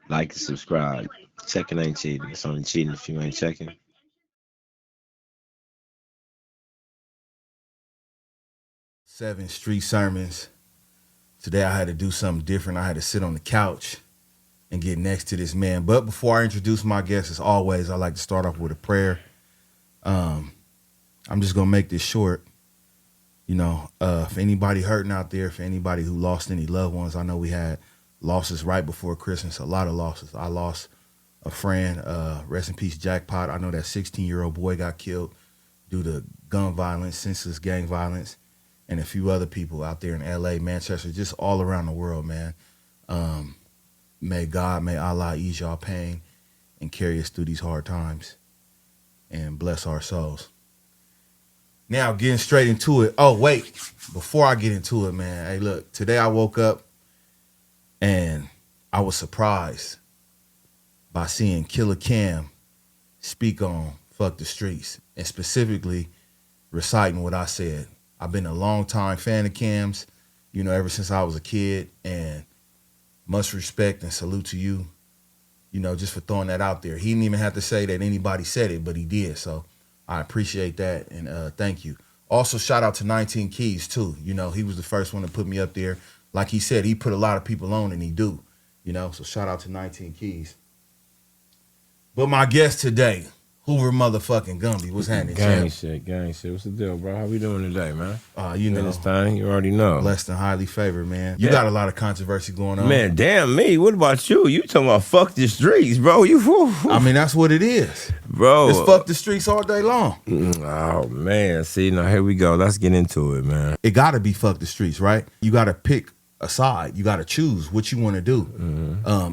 Like and subscribe. Checking ain't cheating. It's only cheating if you ain't checking. 7 street sermons. Today I had to do something different. I had to sit on the couch and get next to this man. But before I introduce my guest, as always, I like to start off with a prayer. Um, I'm just gonna make this short. For anybody hurting out there, for anybody who lost any loved ones, I know we had losses right before Christmas, a lot of losses. I lost a friend, rest in peace, Jackpot. I know that 16-year-old boy got killed due to gun violence, senseless gang violence, and a few other people out there in LA, Manchester, just all around the world, man. May God, may Allah ease y'all pain and carry us through these hard times and bless our souls. Now, getting straight into it. Oh, wait. Before I get into it, man. Hey, look. Today I woke up and I was surprised by seeing Killer Cam speak on Fuck the Streets and specifically reciting what I said. I've been a long time fan of Cam's, ever since I was a kid, and much respect and salute to you, just for throwing that out there. He didn't even have to say that anybody said it, but he did. So I appreciate that, and thank you. Also, shout out to 19 Keys, too. He was the first one to put me up there. Like he said, he put a lot of people on, and he do. So shout out to 19 Keys. But my guest today, Hoover motherfucking Gumby. What's happening, Gang champ? shit. What's the deal, bro? How we doing today, man? This thing, you already know. Blessed and highly favored, man. You Yeah. got a lot of controversy going on. Man, damn me. What about you? You talking about fuck the streets, bro? I mean, that's what it is. Bro. It's fuck the streets all day long. Oh, man. See, now here we go. Let's get into it, man. It got to be fuck the streets, right? You got to pick a side. You got to choose what you want to do.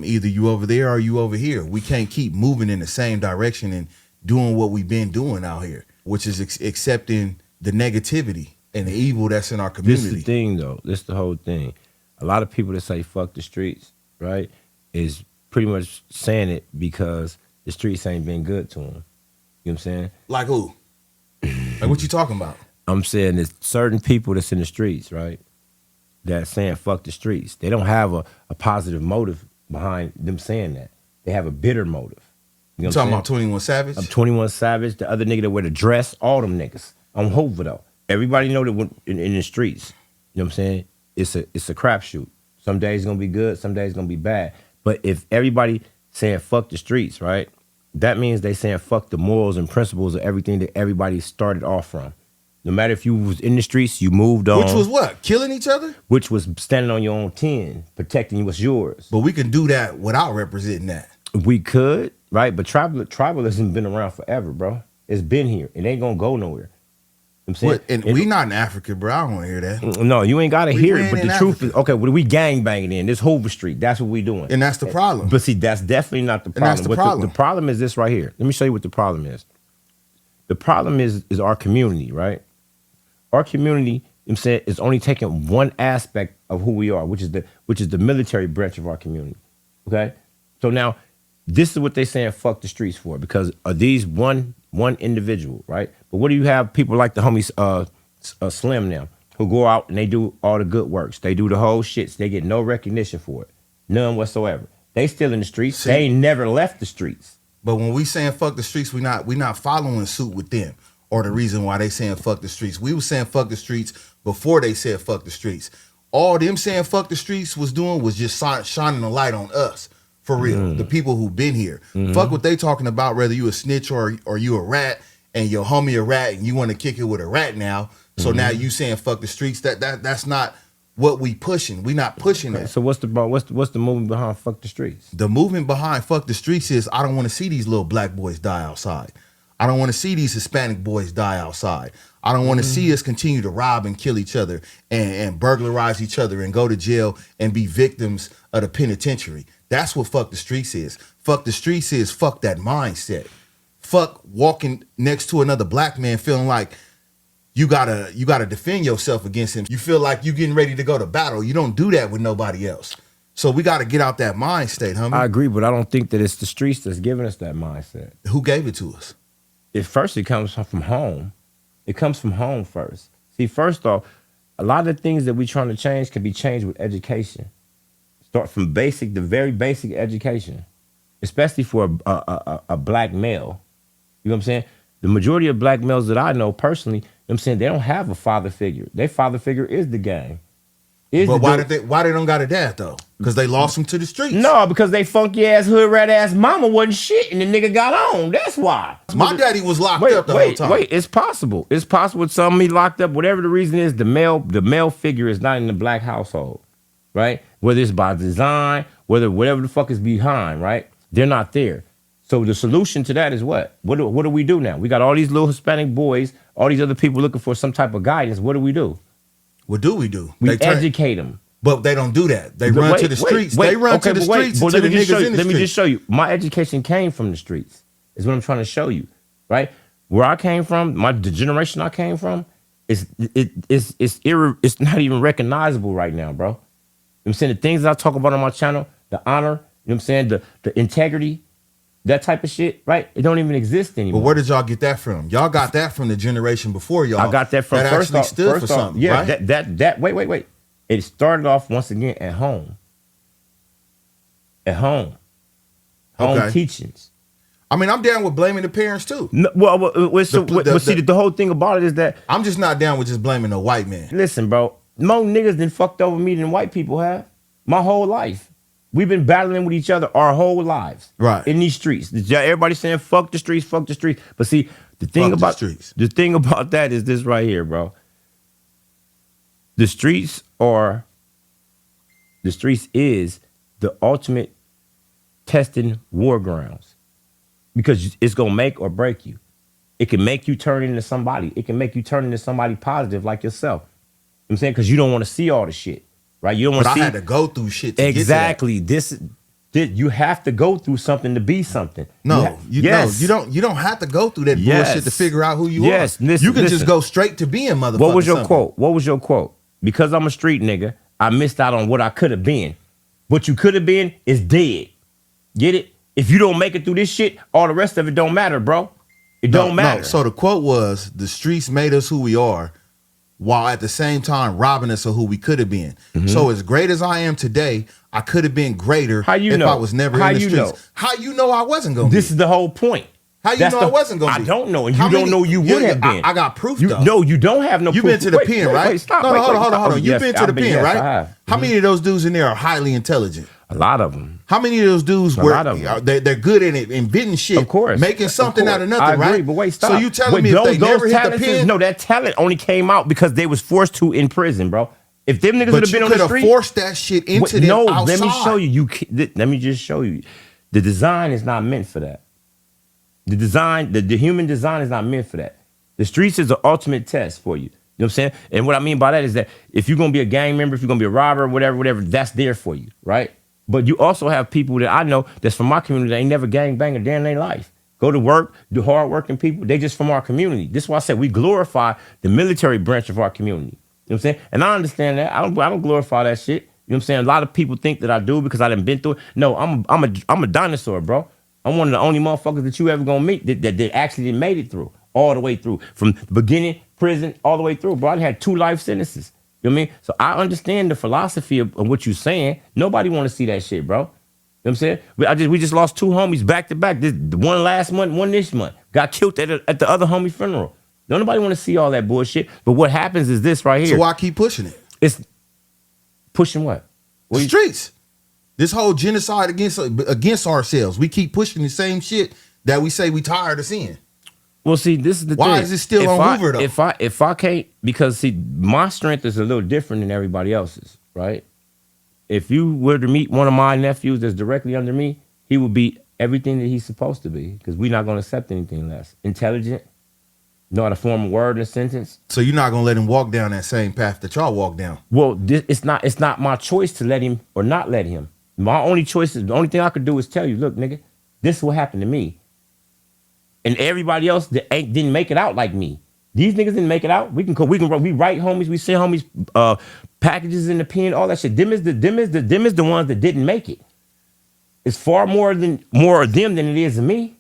Either you over there or you over here. We can't keep moving in the same direction and doing what we've been doing out here, which is accepting the negativity and the evil that's in our community. This is the thing, though. This is the whole thing. A lot of people that say fuck the streets, right, is pretty much saying it because the streets ain't been good to them. You know what I'm saying? Like who? Like what you talking about? I'm saying there's certain people that's in the streets, right, that saying fuck the streets. They don't have a positive motive behind them saying that. They have a bitter motive. You know You talking about 21 Savage? I'm 21 Savage, the other nigga that wear the dress, all them niggas. I'm Hoover though. Everybody know that when, in the streets, you know what I'm saying? It's a crapshoot. Some days gonna be good, some days gonna be bad. But if everybody saying fuck the streets, right? That means they saying fuck the morals and principles of everything that everybody started off from. No matter if you was in the streets, you moved on. Which was what? Killing each other? Which was standing on your own 10, protecting what's yours. But we can do that without representing that. We could, right? But tribalism been around forever, bro. It's been here. It ain't gonna go nowhere. You know what I'm saying? And we not in Africa, bro. I don't want to hear that. No, you ain't gotta hear it. ain't But in the truth Africa. is, okay, well, we gang banging in this Hoover Street. That's what we doing. And that's the problem. But see, that's definitely not the problem. that's the problem. The problem is this right here. Let me show you what the problem is. The problem is our community, right? Our community, you know what I'm saying, is only taking one aspect of who we are, which is the military branch of our community. Okay? So now, this is what they saying fuck the streets for, because of these one individual, right? But what do you have people like the homies Slim now, who go out and they do all the good works. They do the whole shits. They get no recognition for it. None whatsoever. They still in the streets. See? They ain't never left the streets. But when we saying fuck the streets, we not following suit with them or the reason why they saying fuck the streets. We was saying fuck the streets before they said fuck the streets. All them saying fuck the streets was doing was just shining a light on us. For real, the people who been here. Fuck what they talking about, whether you a snitch or you a rat and your homie a rat and you want to kick it with a rat now. So now you saying fuck the streets. That's not what we pushing. We not pushing that. So what's the movement behind fuck the streets? The movement behind fuck the streets is I don't want to see these little black boys die outside. I don't want to see these Hispanic boys die outside. I don't want to see us continue to rob and kill each other and burglarize each other and go to jail and be victims of the penitentiary. That's what fuck the streets is. Fuck the streets is fuck that mindset. Fuck walking next to another black man feeling like you gotta defend yourself against him. You feel like you getting ready to go to battle. You don't do that with nobody else. So we got to get out that mind state, homie. I agree, but I don't think that it's the streets that's giving us that mindset. Who gave it to us? It comes from home. It comes from home first. See, first off, a lot of the things that we're trying to change can be changed with education. Start from basic, the very basic education, especially for a black male. You know what I'm saying? The majority of black males that I know personally, you know what I'm saying, they don't have a father figure. Their father figure is the gang. But why they don't got a dad though? Because they lost him to the streets. No, because they funky ass hood rat ass mama wasn't shit and the nigga got on. That's why. My daddy was locked up the whole time. Wait, it's possible. It's possible some he locked up. Whatever the reason is, the male figure is not in the black household, right? Whether it's by design, whatever the fuck is behind, right? They're not there. So the solution to that is what? What do we do now? We got all these little Hispanic boys, all these other people looking for some type of guidance. What do we do? What do we do? We educate them. But they don't do that. They run to the streets. They run to the streets to the niggas in the streets. Let me just show you. My education came from the streets. Is what I'm trying to show you, right? Where I came from, the generation I came from, it's not even recognizable right now, bro. You know what I'm saying? The things that I talk about on my channel, the honor, you know what I'm saying, the integrity, that type of shit, right? It don't even exist anymore. But where did y'all get that from? Y'all got that from the generation before y'all. I got that from that first actually off, stood for something. Yeah, right? that wait. It started off once again at home. At home. Home teachings. I mean, I'm down with blaming the parents too. No, see, the whole thing about it is that I'm just not down with just blaming the white man. Listen, bro, more niggas than fucked over me than white people have. My whole life. We've been battling with each other our whole lives. Right. In these streets. Everybody saying fuck the streets, fuck the streets. But see, the thing about that is this right here, bro. The streets is the ultimate testing war grounds. Because it's gonna make or break you. It can make you turn into somebody. It can make you turn into somebody positive like yourself. You know what I'm saying? Because you don't want to see all the shit. Right? You don't want to see. I had to go through shit to exactly. Get to that. You have to go through something to be something. No, you don't have to go through that bullshit to figure out who you are. You can just go straight to being motherfucker. What was your quote? What was your quote? Because I'm a street nigga, I missed out on what I could have been. What you could have been is dead. Get it? If you don't make it through this shit, all the rest of it don't matter, bro. It don't matter. No. So the quote was, the streets made us who we are, while at the same time robbing us of who we could have been. Mm-hmm. So as great as I am today, I could have been greater if I was never in the streets. How you know I wasn't going to be? This is the whole point. How you know I wasn't going to be? I don't know, and you don't know you would have been. I got proof, though. No, you don't have no proof. You've been to the pen, right? Wait, stop. No, hold on. You've been to the pen, right? How Mm-hmm. many of those dudes in there are highly intelligent? A lot of them. How many of those dudes they're good at it, inventing shit, of course, making something out of nothing, I agree, right? But wait, stop. So you telling me if they never hit the pen? No, that talent only came out because they was forced to in prison, bro. If them niggas would have been on the street, you could have forced that shit into them outside. Let me show you. Let me just show you. The design is not meant for that. The design, the human design is not meant for that. The streets is the ultimate test for you. You know what I'm saying? And what I mean by that is that if you're gonna be a gang member, if you're gonna be a robber, whatever, that's there for you, right? But you also have people that I know that's from my community that ain't never gang banged a day in their life. Go to work, do hard working people. They just from our community. This is why I said we glorify the military branch of our community. You know what I'm saying? And I understand that. I don't glorify that shit. You know what I'm saying? A lot of people think that I do because I done been through it. No, I'm a dinosaur, bro. I'm one of the only motherfuckers that you ever gonna meet that actually made it through, all the way through. From the beginning, prison, all the way through, bro. I had 2 life sentences. You know what I mean? So I understand the philosophy of what you're saying. Nobody want to see that shit, bro. You know what I'm saying? We just lost 2 homies back to back. One last month, one this month. Got killed at the other homie funeral. Don't nobody want to see all that bullshit. But what happens is this right here. So why keep pushing it? It's pushing what? The streets. This whole genocide against ourselves. We keep pushing the same shit that we say we tired of seeing. Well, see, this is the thing. Why is it still on Hoover, though? If I can't, because see, my strength is a little different than everybody else's, right? If you were to meet one of my nephews that's directly under me, he would be everything that he's supposed to be, because we're not going to accept anything less. Intelligent, know how to form a word and a sentence. So you're not going to let him walk down that same path that y'all walk down? Well, it's not my choice to let him or not let him. My only choice is, the only thing I could do is tell you, look, nigga, this is what happened to me. And everybody else that didn't make it out like me. These niggas didn't make it out. We write homies, we send homies packages in the pen, all that shit. Them is the ones that didn't make it. It's far more of them than it is of me.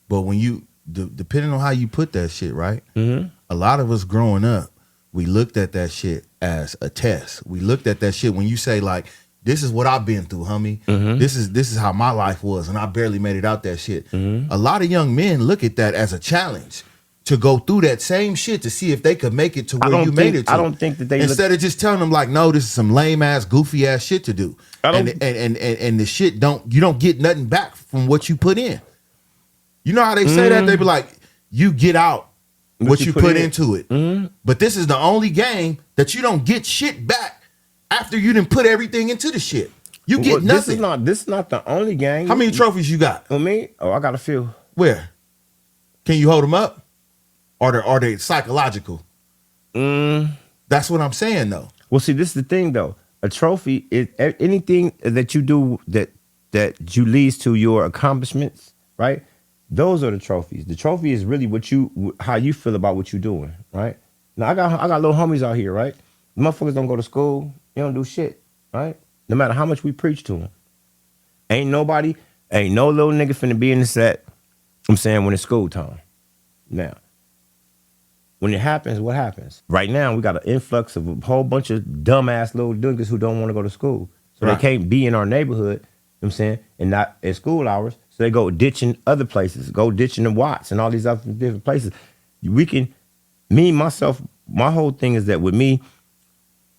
But when you depending on how you put that shit, right? Mm-hmm. A lot of us growing up, we looked at that shit as a test. We looked at that shit when you say like, this is what I've been through, homie. This is how my life was, and I barely made it out that shit. A lot of young men look at that as a challenge to go through that same shit to see if they could make it to where you made it to. I don't think that they instead of just telling them like, no, this is some lame ass, goofy ass shit to do. And the shit you don't get nothing back from what you put in. You know how they say that? They be like, you get out what you put into it. But this is the only game that you don't get shit back after you didn't put everything into the shit. You get nothing. This is not the only game. How many trophies you got? On me? Oh, I got a few. Where? Can you hold them up? Or are they psychological? That's what I'm saying, though. Well, see, this is the thing, though. A trophy is anything that you do that you leads to your accomplishments, right? Those are the trophies. The trophy is really how you feel about what you're doing, right? Now I got little homies out here, right? The motherfuckers don't go to school. They don't do shit, right? No matter how much we preach to them. Ain't no little nigga finna be in the set, I'm saying, when it's school time. Now, when it happens, what happens? Right now, we got an influx of a whole bunch of dumbass little niggas who don't want to go to school. So They can't be in our neighborhood, you know what I'm saying, and not at school hours. So they go ditching other places, go ditching the Watts and all these other different places. Myself, my whole thing is that with me,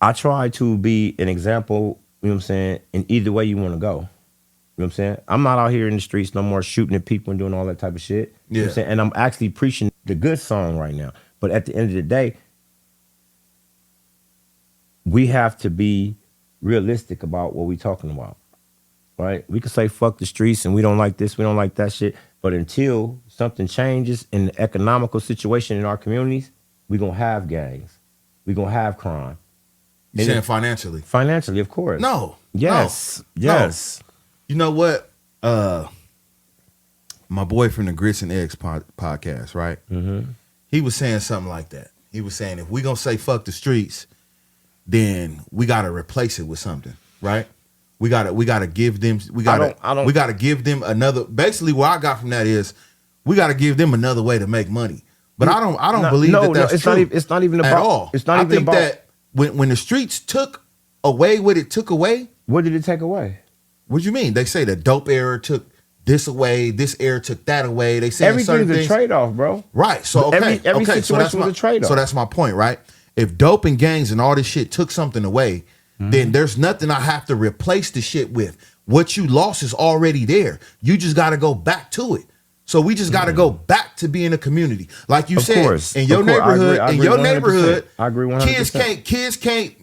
I try to be an example, you know what I'm saying, in either way you want to go. You know what I'm saying? I'm not out here in the streets no more shooting at people and doing all that type of shit. You know what I'm saying? And I'm actually preaching the good song right now. But at the end of the day, we have to be realistic about what we're talking about, right? We can say fuck the streets and we don't like this, we don't like that shit. But until something changes in the economical situation in our communities, we're going to have gangs. We're going to have crime. You saying financially? Financially, of course. No. Yes. No. Yes. No. You know what? My boy from the Grits and Eggs podcast, right? He was saying something like that. He was saying, if we gonna say fuck the streets, then we gotta replace it with something, right? We gotta give them give them another. Basically, what I got from that is we gotta give them another way to make money. But I don't believe that's true. It's not even about at all. It's not even about that when the streets took away what it took away. What did it take away? What do you mean? They say the dope era took this away, this era took that away. They say everything's a trade-off, bro. Right. So okay, every situation was a trade-off. So that's my point, right? If dope and gangs and all this shit took something away, then there's nothing I have to replace the shit with. What you lost is already there. You just got to go back to it. So we just got to go back to being a community, like you said. In your neighborhood, I agree 100%. Kids can't.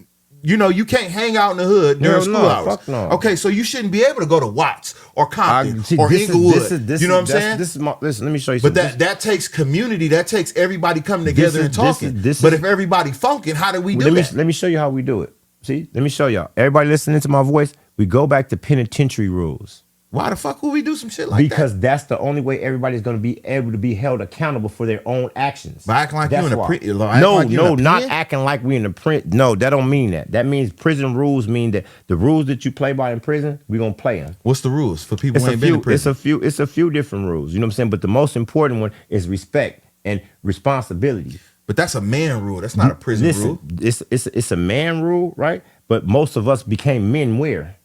You know, you can't hang out in the hood during school hours. Fuck no. Okay, so you shouldn't be able to go to Watts or Compton or Inglewood. You know what I'm saying? Listen, let me show you something. But that takes community. That takes everybody coming together and talking. But if everybody funking, how do we do that? Let me show you how we do it. See, let me show y'all. Everybody listening to my voice, we go back to penitentiary rules. Why the fuck would we do some shit like that? Because that's the only way everybody's going to be able to be held accountable for their own actions. But acting like you in a print? Not acting like we in the print. No, that don't mean that. That means prison rules mean that the rules that you play by in prison, we're going to play them. What's the rules for people who ain't been in prison? It's a few different rules. You know what I'm saying? But the most important one is respect and responsibility. But that's a man rule. That's not a prison rule. It's a man rule, right? But most of us became men where?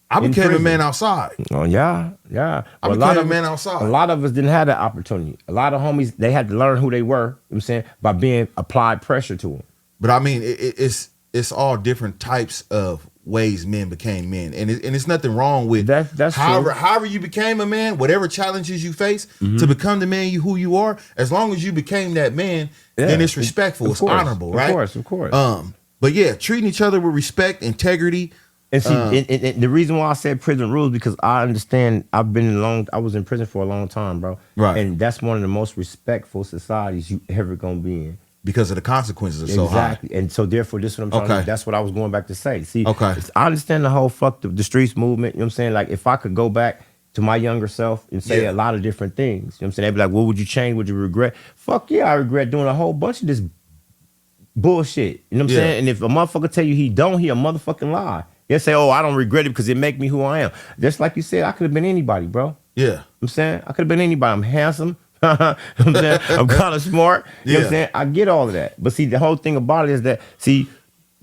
I became a man outside. Oh, yeah. I became a man outside. A lot of us didn't have that opportunity. A lot of homies, they had to learn who they were, you know what I'm saying, by being applied pressure to them. But I mean, it's all different types of ways men became men. And it's nothing wrong with that's however you became a man, whatever challenges you face to become the man who you are, as long as you became that man, then it's respectful, it's honorable, right? Of course. But yeah, treating each other with respect, integrity. And see, and the reason why I said prison rules, because I understand I was in prison for a long time, bro. Right. And that's one of the most respectful societies you ever gonna be in. Because of the consequences are so high. Exactly. And so therefore, this is what I'm talking about. That's what I was going back to say. See, I understand the whole fuck the streets movement. You know what I'm saying? Like, if I could go back to my younger self and say a lot of different things, you know what I'm saying? They'd be like, what would you change? Would you regret? Fuck yeah, I regret doing a whole bunch of this bullshit. You know what I'm saying? And if a motherfucker tell you he don't, he a motherfucking lie. They'll say, oh, I don't regret it because it make me who I am. Just like you said, I could have been anybody, bro. Yeah. You know what I'm saying? I could have been anybody. I'm handsome. I'm saying? I'm kind of smart. You know what I'm saying? I get all of that. But see, the whole thing about it is that, see,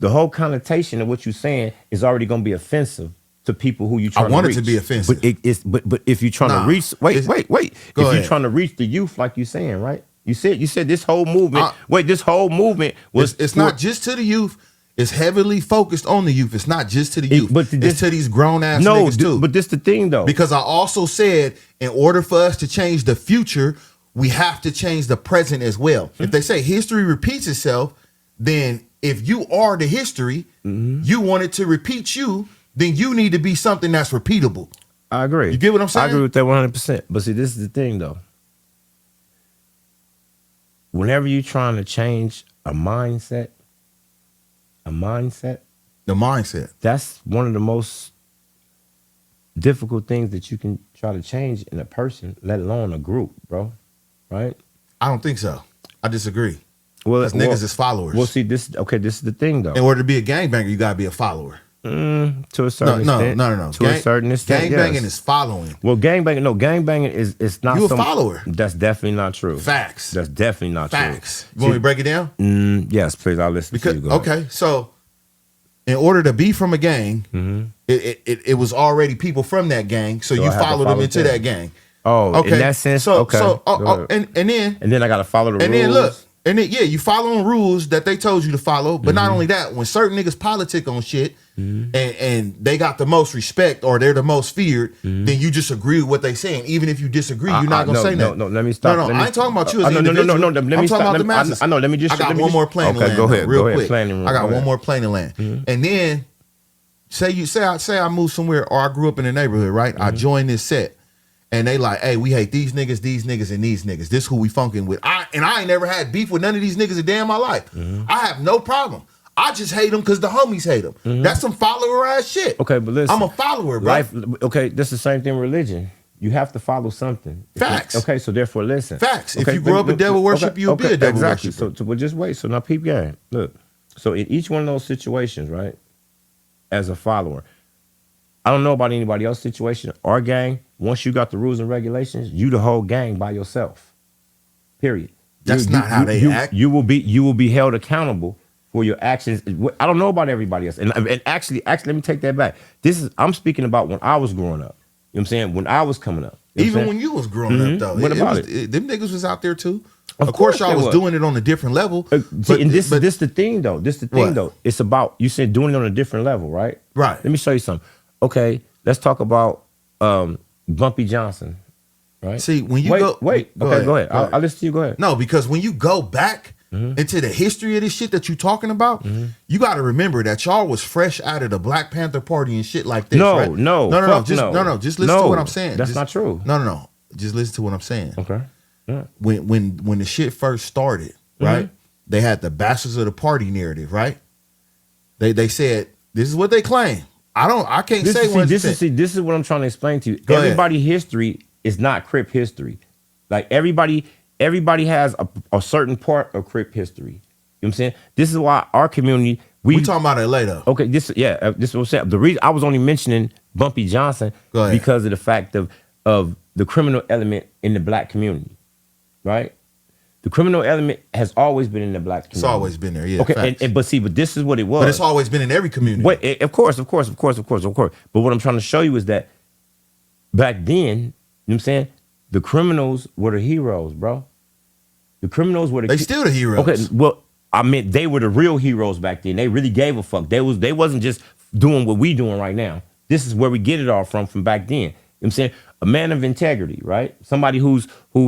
the whole connotation of what you're saying is already going to be offensive to people who you trying to reach. I want it to be offensive. But if you're trying to reach, wait. If you're trying to reach the youth, like you're saying, right? You said this whole movement. This whole movement was. It's not just to the youth. It's heavily focused on the youth. It's not just to the youth. It's to these grown ass niggas too. But this the thing though. Because I also said, in order for us to change the future, we have to change the present as well. Mm-hmm. If they say history repeats itself, then if you are the history, you want it to repeat you, then you need to be something that's repeatable. I agree. You get what I'm saying? I agree with that 100%. But see, this is the thing though. Whenever you're trying to change a mindset, the mindset, that's one of the most difficult things that you can try to change in a person, let alone a group, bro. Right? I don't think so. I disagree. Well, niggas is followers. Well, see, this is the thing though. In order to be a gangbanger, you gotta be a follower. To a certain extent. No. To a certain extent, gangbanging is following. Well, gangbanging is not. You a follower. That's definitely not true. Facts. That's definitely not Facts. true. You want me to break it down? Yes, please. I'll listen to you. Okay, so in order to be from a gang, it was already people from that gang, so you followed them into that gang. Oh, okay. In that sense, okay. And then I got to follow the rules. And then look. And then, you following rules that they told you to follow. But not only that, when certain niggas politic on shit and they got the most respect or they're the most feared, then you just agree with what they saying. Even if you disagree, you're not going to say nothing. No, let me stop. No, I ain't talking about you as an individual. No, let me stop. I'm talking about the masses. I know, let me just. I got one more plane to land. Go ahead. Real quick. I got one more plane to land. And then, say I moved somewhere or I grew up in a neighborhood, right? I joined this set. And they like, hey, we hate these niggas, and these niggas. This who we funking with. I ain't never had beef with none of these niggas a day in my life. I have no problem. I just hate them because the homies hate them. That's some follower ass shit. Okay, but listen. I'm a follower, bro. Okay, that's the same thing with religion. You have to follow something. Facts. Okay, so therefore listen. Facts. Okay, if you grow up in devil worship, you'll be a devil worshiper. So just wait. So now peep game. Look. So in each one of those situations, right, as a follower, I don't know about anybody else's situation. Our gang, once you got the rules and regulations, you the whole gang by yourself. Period. That's not how they act. You will be held accountable for your actions. I don't know about everybody else. And actually, let me take that back. I'm speaking about when I was growing up. You know what I'm saying? When I was coming up. Even when you was growing up, though. What about it? Them niggas was out there, too. Of course y'all was doing it on a different level. This the thing, though. It's about, you said doing it on a different level, right? Right. Let me show you something. Okay, let's talk about Bumpy Johnson, right? See, when you go ahead. I'll listen to you. Go ahead. No, because when you go back into the history of this shit that you talking about, you got to remember that y'all was fresh out of the Black Panther Party and shit like this. No. Just listen to what I'm saying. That's not true. No. Just listen to what I'm saying. Okay. Yeah. When the shit first started, right? They had the bastards of the party narrative, right? They said this is what they claim. I can't say what this is what I'm trying to explain to you. Everybody's history is not Crip history. Like everybody has a certain part of Crip history. You know what I'm saying? This is why our community we talking about LA though. Okay, this is what I'm saying. The reason I was only mentioning Bumpy Johnson because of the fact of the criminal element in the black community. Right? The criminal element has always been in the black community. It's always been there, yeah. Okay, but this is what it was. But it's always been in every community. Of course. But what I'm trying to show you is that back then, you know what I'm saying, the criminals were the heroes, bro. The criminals were they still the heroes. Okay, well, I mean, they were the real heroes back then. They really gave a fuck. They wasn't just doing what we doing right now. This is where we get it all from back then. You know what I'm saying? A man of integrity, right? Somebody who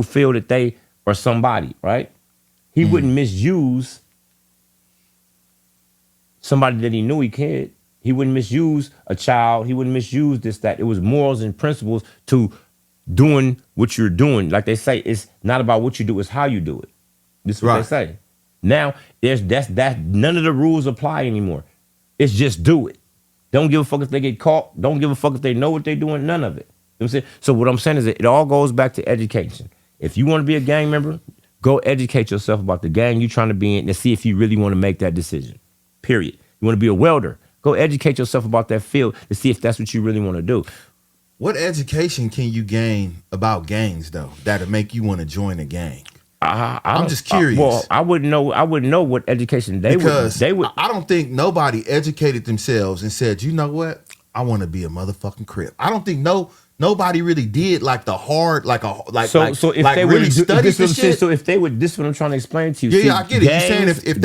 feel that they or somebody, right? He wouldn't misuse somebody that he knew he cared. He wouldn't misuse a child. He wouldn't misuse this, that. It was morals and principles to doing what you're doing. Like they say, it's not about what you do, it's how you do it. This is what they say. Now, none of the rules apply anymore. It's just do it. Don't give a fuck if they get caught. Don't give a fuck if they know what they're doing. None of it. You know what I'm saying? So what I'm saying is that it all goes back to education. If you want to be a gang member, go educate yourself about the gang you're trying to be in and see if you really want to make that decision. Period. You want to be a welder, go educate yourself about that field to see if that's what you really want to do. What education can you gain about gangs, though, that'll make you want to join a gang? I'm just curious. Well, I wouldn't know. I wouldn't know what education they would. They would. I don't think nobody educated themselves and said, you know what, I want to be a motherfucking Crip. I don't think nobody really did like the hard so if they really would studied the shit. So if they would, this is what I'm trying to explain to you. Yeah, I get it. You're saying if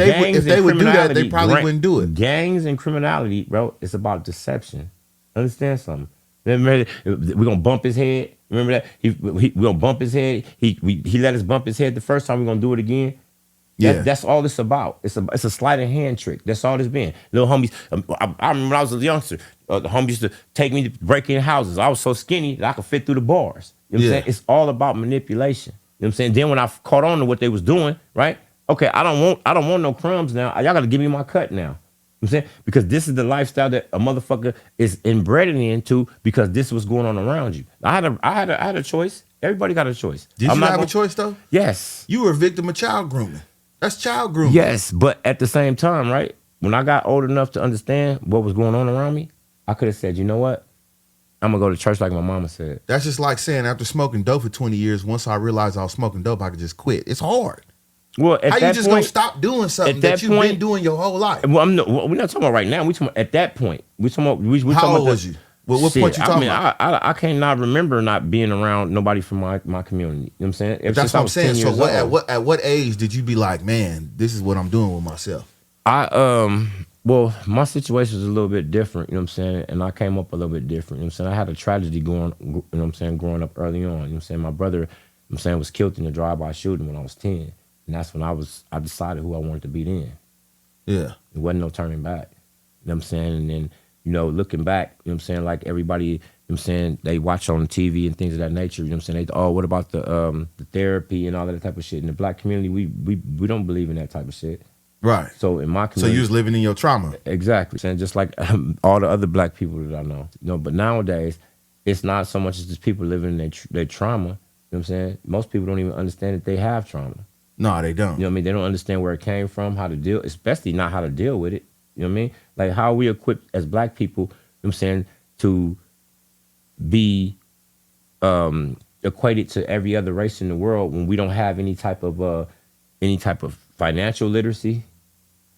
they would do that, they probably wouldn't do it. Gangs and criminality, bro, it's about deception. Understand something? Remember, we're gonna bump his head. Remember that we're gonna bump his head. He let us bump his head the first time. We're gonna do it again. That's all it's about. It's a sleight of hand trick. That's all it's been. Little homies. I remember when I was a youngster. The homies used to take me to break in houses. I was so skinny that I could fit through the bars. You know what I'm saying? It's all about manipulation. You know what I'm saying? Then when I caught on to what they was doing, right? Okay, I don't want no crumbs now. Y'all got to give me my cut now. You know what I'm saying? Because this is the lifestyle that a motherfucker is inbred into because this was going on around you. I had a choice. Everybody got a choice. Did you have a choice though? Yes. You were a victim of child grooming. That's child grooming. Yes, but at the same time, right? When I got old enough to understand what was going on around me, I could have said, you know what? I'm going to go to church like my mama said. That's just like saying after smoking dope for 20 years, once I realized I was smoking dope, I could just quit. It's hard. Well, at how that you just point, gonna stop doing something that you've been doing your whole life? Well, we're not talking about right now. We talking about at that point. We talking about. How old was you? What point you talking about? I can't not remember not being around nobody from my community. You know what I'm saying? That's what I'm saying. So at what age did you be like, man, this is what I'm doing with myself? Well, my situation was a little bit different, you know what I'm saying? And I came up a little bit different, you know what I'm saying? I had a tragedy going, you know what I'm saying, growing up early on. You know what I'm saying? My brother, you know what I'm saying, was killed in a drive-by shooting when I was 10. And that's when I decided who I wanted to be then. Yeah. It wasn't no turning back. You know what I'm saying? And then, you know, looking back, you know what I'm saying, like everybody, you know what I'm saying, they watch on TV and things of that nature, you know what I'm saying? What about the therapy and all that type of shit? In the black community, we don't believe in that type of shit. Right. So in my community, so you was living in your trauma. Exactly. And just like all the other black people that I know. You know, but nowadays, it's not so much as just people living in their trauma. You know what I'm saying? Most people don't even understand that they have trauma. No, they don't. You know what I mean? They don't understand where it came from, how to deal, especially not how to deal with it. You know what I mean? Like how are we equipped as black people, you know what I'm saying, to be equated to every other race in the world when we don't have any type of financial literacy.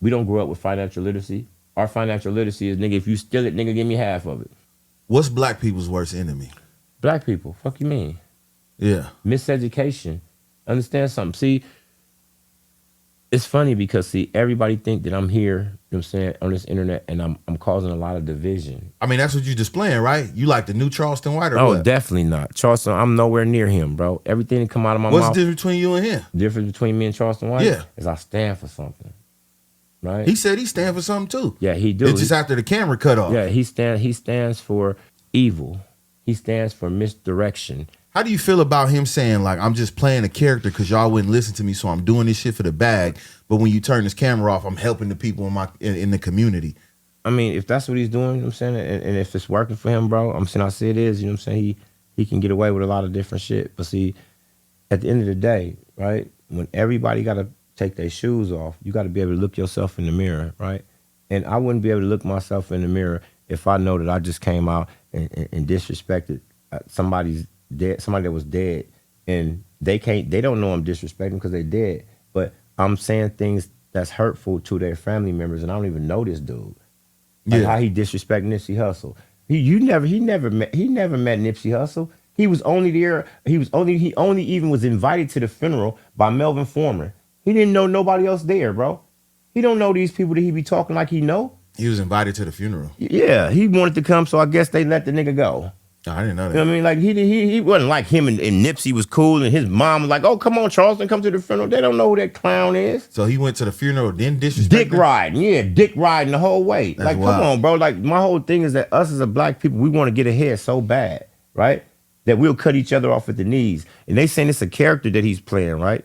We don't grow up with financial literacy. Our financial literacy is, nigga, if you steal it, nigga, give me half of it. What's black people's worst enemy? Black people. Fuck you mean? Yeah. Miseducation. Understand something. See, it's funny because, see, everybody think that I'm here, you know what I'm saying, on this internet, and I'm causing a lot of division. I mean, that's what you're displaying, right? You like the new Charleston White or what? Oh, definitely not. Charleston, I'm nowhere near him, bro. Everything that come out of my mouth. What's the difference between you and him? The difference between me and Charleston White? Yeah. Is I stand for something. Right? He said he stands for something too. Yeah, he do. It's just after the camera cut off. Yeah, he stands for evil. He stands for misdirection. How do you feel about him saying, like, I'm just playing a character because y'all wouldn't listen to me, so I'm doing this shit for the bag, but when you turn this camera off, I'm helping the people in the community? I mean, if that's what he's doing, you know what I'm saying, and if it's working for him, bro, I'm saying I see it is, you know what I'm saying, he can get away with a lot of different shit. But see, at the end of the day, right, when everybody got to take their shoes off, you got to be able to look yourself in the mirror, right? And I wouldn't be able to look myself in the mirror if I know that I just came out and disrespected somebody that was dead, and they don't know I'm disrespecting because they dead, but I'm saying things that's hurtful to their family members, and I don't even know this dude. Like how he disrespect Nipsey Hussle. He never met Nipsey Hussle. He was only there. He only even was invited to the funeral by Melvin Foreman. He didn't know nobody else there, bro. He don't know these people that he be talking like he know. He was invited to the funeral. Yeah, he wanted to come, so I guess they let the nigga go. Oh, I didn't know that. You know what I mean? Like he wasn't like him and Nipsey was cool, and his mom was like, "Oh, come on, Charleston, come to the funeral." They don't know who that clown is. So he went to the funeral, then disrespect dick riding the whole way. That's like, wild. Come on, bro. Like, my whole thing is that us as a black people, we want to get ahead so bad, right? That we'll cut each other off at the knees. And they saying it's a character that he's playing, right?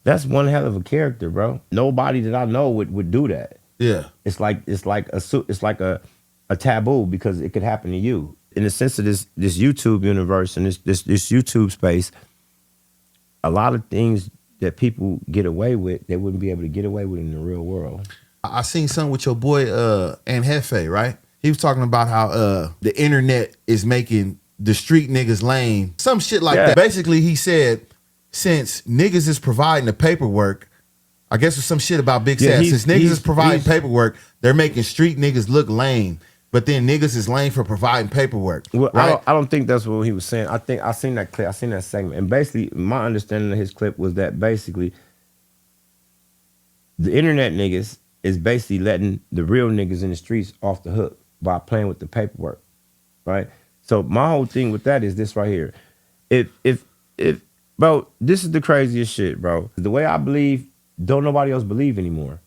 That's one hell of a character, bro. Nobody that I know would do that. Yeah. It's like a taboo because it could happen to you. In the sense of this YouTube universe and this YouTube space, a lot of things that people get away with, they wouldn't be able to get away with in the real world. I seen something with your boy Anhefe, right? He was talking about how the internet is making the street niggas lame. Some shit like that. Basically, he said since niggas is providing the paperwork, I guess there's some shit about Big Sad. Since niggas is providing paperwork, they're making street niggas look lame. But then niggas is lame for providing paperwork. Well, right? I don't think that's what he was saying. I think I seen that clip. I seen that segment, and basically, my understanding of his clip was that basically, the internet niggas is basically letting the real niggas in the streets off the hook by playing with the paperwork, right? So my whole thing with that is this right here. If bro, this is the craziest shit, bro. The way I believe, don't nobody else believe anymore.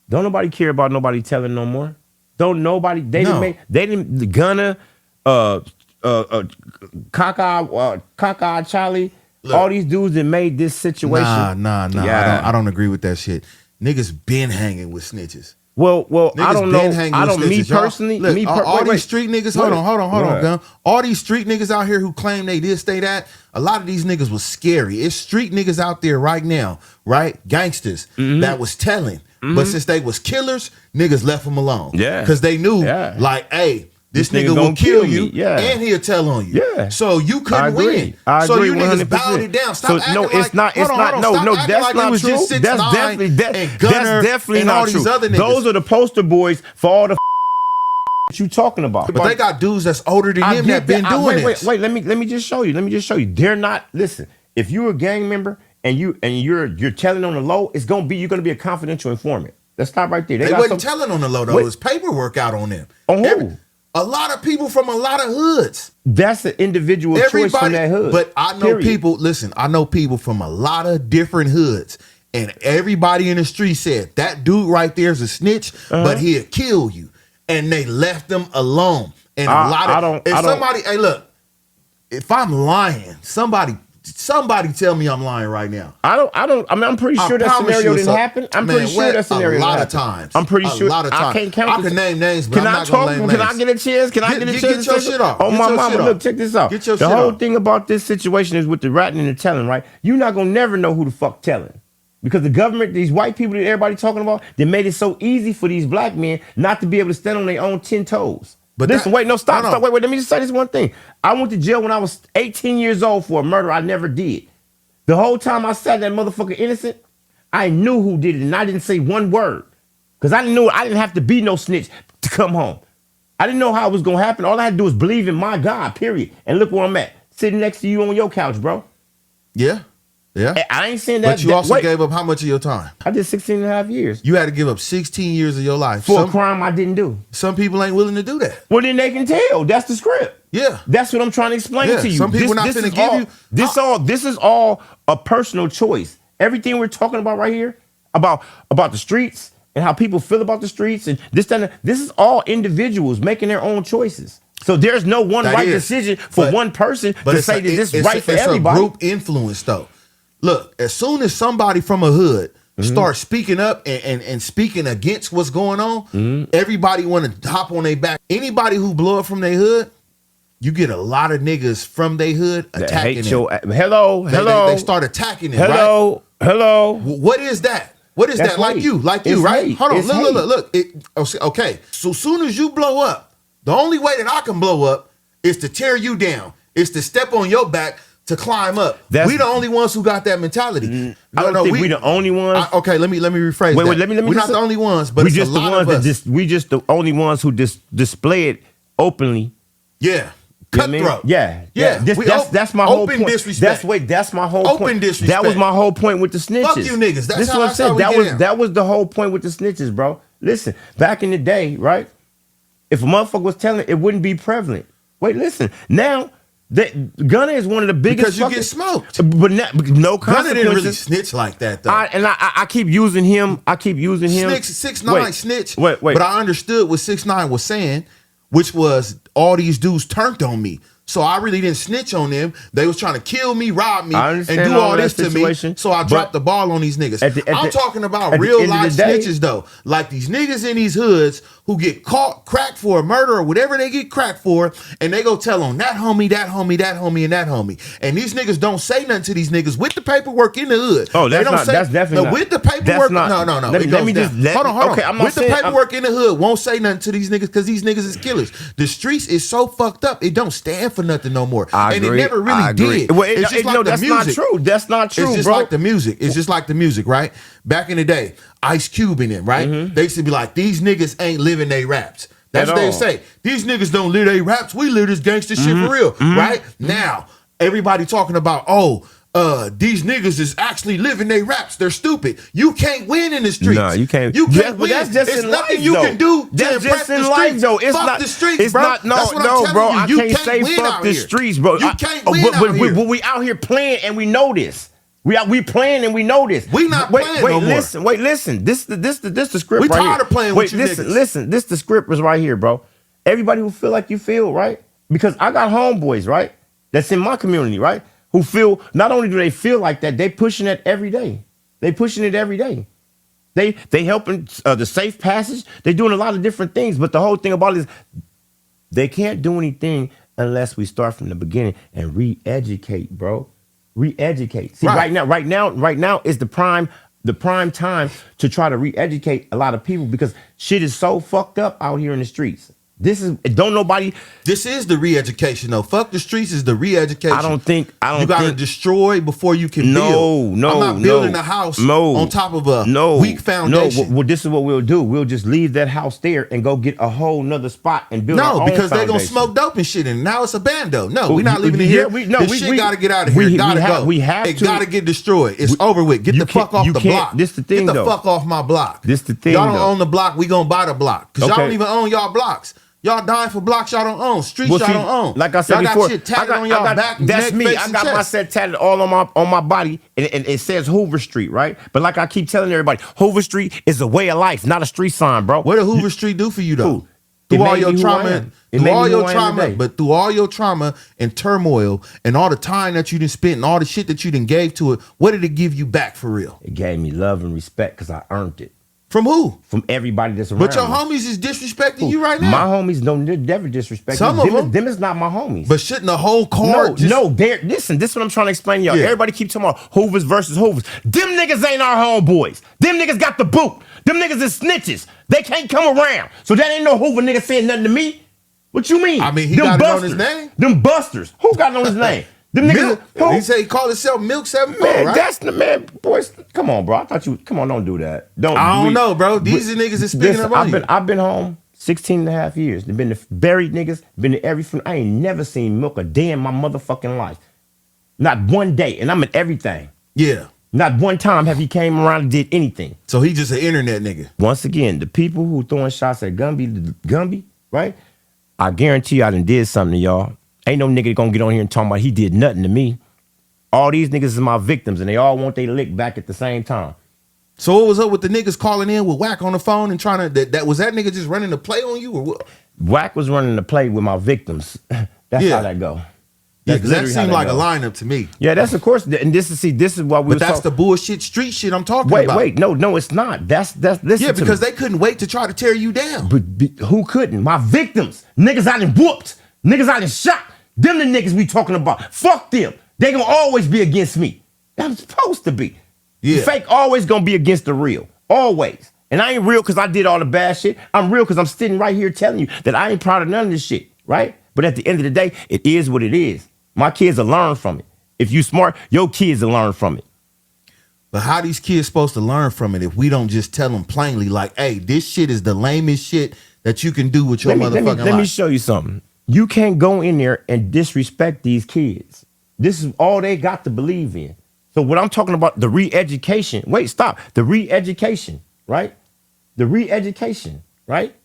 Don't nobody care about nobody telling no more. Don't nobody, they didn't Gunna, Kaka, Charlie, look, all these dudes that made this situation. Nah. Yeah. I don't agree with that shit. Niggas been hanging with snitches. Well, niggas I don't know. I don't. Snitches, me personally, look, all these street niggas. Hold on, gun. All these street niggas out here who claim they this, they that. A lot of these niggas was scary. It's street niggas out there right now, right? Gangsters that was telling, but since they was killers, niggas left them alone. Yeah, because they knew, like, hey, this nigga will kill you, and he'll tell on you. Yeah, so you couldn't win. So you niggas 100%. Bowed it down. Stop acting like, it's not. That's not true. That's definitely not true. Those are the poster boys for all the that you talking about. But they got dudes that's older than them that been doing this. Wait. Let me just show you. They're not. Listen, if you're a gang member and you're telling on the low, you're gonna be a confidential informant. Let's stop right there. They wasn't telling on the low though. It was paperwork out on them. On who? A lot of people from a lot of hoods. That's an individual choice from that hood. But I know people, listen, I know people from a lot of different hoods. And everybody in the street said, that dude right there is a snitch, but he'll kill you. And they left them alone. And hey, look, if I'm lying, somebody tell me I'm lying right now. I'm pretty sure that scenario didn't happen. I'm pretty sure that scenario a lot of times. I'm pretty sure. A lot of times. I can't count. I can name names, but I'm not gonna name names. Can I get a chance? Get your shit off. Oh, my mama, look, check this out. The whole thing about this situation is with the ratting and the telling, right? You're not gonna never know who the fuck telling. Because the government, these white people that everybody talking about, they made it so easy for these black men not to be able to stand on their own 10 toes. But listen, stop. Wait, let me just say this one thing. I went to jail when I was 18 years old for a murder I never did. The whole time I sat that motherfucker innocent, I knew who did it, and I didn't say one word. Because I knew I didn't have to be no snitch to come home. I didn't know how it was going to happen. All I had to do was believe in my God, period. And look where I'm at, sitting next to you on your couch, bro. Yeah. I ain't saying that. But you also gave up how much of your time? I did 16 and a half years. You had to give up 16 years of your life. For a crime I didn't do. Some people ain't willing to do that. Well, then they can tell. That's the script. Yeah. That's what I'm trying to explain to you. Some people not finna give you. This is all a personal choice. Everything we're talking about right here, about the streets and how people feel about the streets and this is all individuals making their own choices. So there's no one decision for one person to say that this is right for everybody. It's a group influence though. Look, as soon as somebody from a hood starts speaking up and speaking against what's going on, everybody want to hop on their back. Anybody who blow up from their hood, you get a lot of niggas from their hood attacking them. Hello. They start attacking them, right? Hello. What is that? What is that? Like you, right? Hate. Hold on, look. Okay, so soon as you blow up, the only way that I can blow up is to tear you down. Is to step on your back to climb up. We the only ones who got that mentality. I don't think we the only ones. Okay, let me rephrase that. Let me we're not the only ones, but we just the ones that we just the only ones who display it openly. Yeah. Cutthroat. Yeah. That's my whole point. Open disrespect. That's my whole point. Open disrespect. That was my whole point with the snitches. Fuck you niggas. That's what I said. That was the whole point with the snitches, bro. Listen, back in the day, right? If a motherfucker was telling it wouldn't be prevalent. Wait, listen. Now, Gunna is one of the biggest. Because you get smoked. But no consequences. Gunna didn't really snitch like that, though. I keep using him. 6ix9ine snitch. Wait. But I understood what 6ix9ine was saying, which was all these dudes turned on me. So I really didn't snitch on them. They was trying to kill me, rob me, and do all this to me. So I dropped the ball on these niggas. I'm talking about real life snitches though. Like these niggas in these hoods who get caught cracked for a murder or whatever they get cracked for, and they go tell on that homie, that homie, that homie, and that homie. And these niggas don't say nothing to these niggas with the paperwork in the hood. Oh, that's definitely not. With the paperwork. No. Let me just hold on. Okay, with the paperwork in the hood, won't say nothing to these niggas because these niggas is killers. The streets is so fucked up. It don't stand for for nothing no more. I And agree. it never really I agree. did. Well, It's just like the that's music. not true. That's not true, It's just bro. like the music. It's just like the music, right? Back in the day, Ice Cube in them, right? They used to be like, these niggas ain't living they raps. That's At what they all. say. These niggas don't live they raps. We live this gangster shit for real, right? Now, everybody talking about, these niggas is actually living they raps. They're stupid. You can't win in the streets. No, you can't. You can't But win. that's just It's in nothing life, you though. can do to That's impress just the in streets. life, though. It's fuck not the streets, it's bro. Not, no, That's what I'm no, telling bro. you. I You can't say win fuck out the here. streets, bro. You can't win out here. But we out here playing and we know this. We playing and we know this. We not playing no more. Listen. This the script. We right tired here. of playing Wait, with you listen, niggas. listen. This the script is right here, bro. Everybody who feel like you feel, right? Because I got homeboys, right? That's in my community, right? Who feel, not only do they feel like that, they pushing it every day. They pushing it every day. They helping the safe passage. They doing a lot of different things. But the whole thing about it is they can't do anything unless we start from the beginning and re-educate, bro. Re-educate. See, right now is the prime time to try to re-educate a lot of people because shit is so fucked up out here in the streets. This is This is the re-education though. Fuck the streets is the re-education. I don't think you gotta destroy before you can build. I'm not building a house on top of a weak foundation. Well, this is what we'll do. We'll just leave that house there and go get a whole nother spot and build our own because they're gonna foundation. smoke dope and shit, and now it's a bando. No, we're not leaving it here. This shit gotta get out of here. It gotta go. We have it to. gotta get destroyed. It's over with. Get the fuck off the block. This the thing, Get the though. fuck off my block. This the thing, Y'all don't though. own the block. We gonna buy the block because y'all Okay. don't even own y'all blocks. Y'all dying for blocks y'all don't own. Streets y'all don't own. Like I said y'all before, got shit tatted on y'all back. That's neck, me. face, I and got my chest. set tatted all on my body, and it says Hoover Street, right? But like I keep telling everybody, Hoover Street is a way of life, not a street sign, bro. What did Hoover Street do for you though? Who? Through It all made your me who I trauma, am. It through made all me who your I am trauma, today. but through all your trauma and turmoil and all the time that you done spent and all the shit that you done gave to it, what did it give you back for real? It gave me love and respect because I earned it From who? from everybody that's around. But your me. homies is disrespecting you right now. My homies don't never disrespect Some me. of them. is not my homies. But shouldn't the whole card Listen, this is what I'm trying to explain to y'all. Yeah. Everybody keep talking about Hoovers versus Hoovers. Them niggas ain't our homeboys. Them niggas got the boot. Them niggas is snitches. They can't come around. So that ain't no Hoover nigga saying nothing to me. What you mean? I mean, he Them got it on his name. Them busters. Who got it on his name? Them niggas. Milk. Who? He said he called himself Milk 74, Man, right? that's the man, boys. Come on, bro. I thought you. Come on, don't do that. I don't know, bro. These are niggas is speaking Listen, about you. I've been home 16 and a half years. They've been to buried niggas, been to every funeral. I ain't never seen Milk a day in my motherfucking life. Not one day. And I'm in everything. Yeah. Not one time have he came around and did anything. So he just an internet nigga. Once again, the people who throwing shots at Gumby, right? I guarantee you I done did something to y'all. Ain't no nigga gonna get on here and talk about he did nothing to me. All these niggas is my victims and they all want their lick back at the same time. So what was up with the niggas calling in with Whack on the phone and trying to that was that nigga just running the play on you or what? Whack was running the play with my victims. That's how that go. Yeah, That's because that literally how seemed like go. a lineup to me. Yeah, that's of course, and this is why we. But that's the bullshit street shit I'm talking about. Wait, no, it's not. That's listen. Yeah, to because me. they couldn't wait to try to tear you down. But who couldn't? My victims, niggas I done whooped, niggas I done shot. Them the niggas we talking about. Fuck them. They gonna always be against me. That's supposed to be. Yeah. The fake always gonna be against the real. Always. And I ain't real because I did all the bad shit. I'm real because I'm sitting right here telling you that I ain't proud of none of this shit, right? But at the end of the day, it is what it is. My kids will learn from it. If you smart, your kids will learn from it. But how these kids supposed to learn from it if we don't just tell them plainly, like, hey, this shit is the lamest shit that you can do with your motherfucking life? Let me show you something. You can't go in there and disrespect these kids. This is all they got to believe in. So what I'm talking about, the re-education. Wait, stop. The re-education, right? The re-education, right?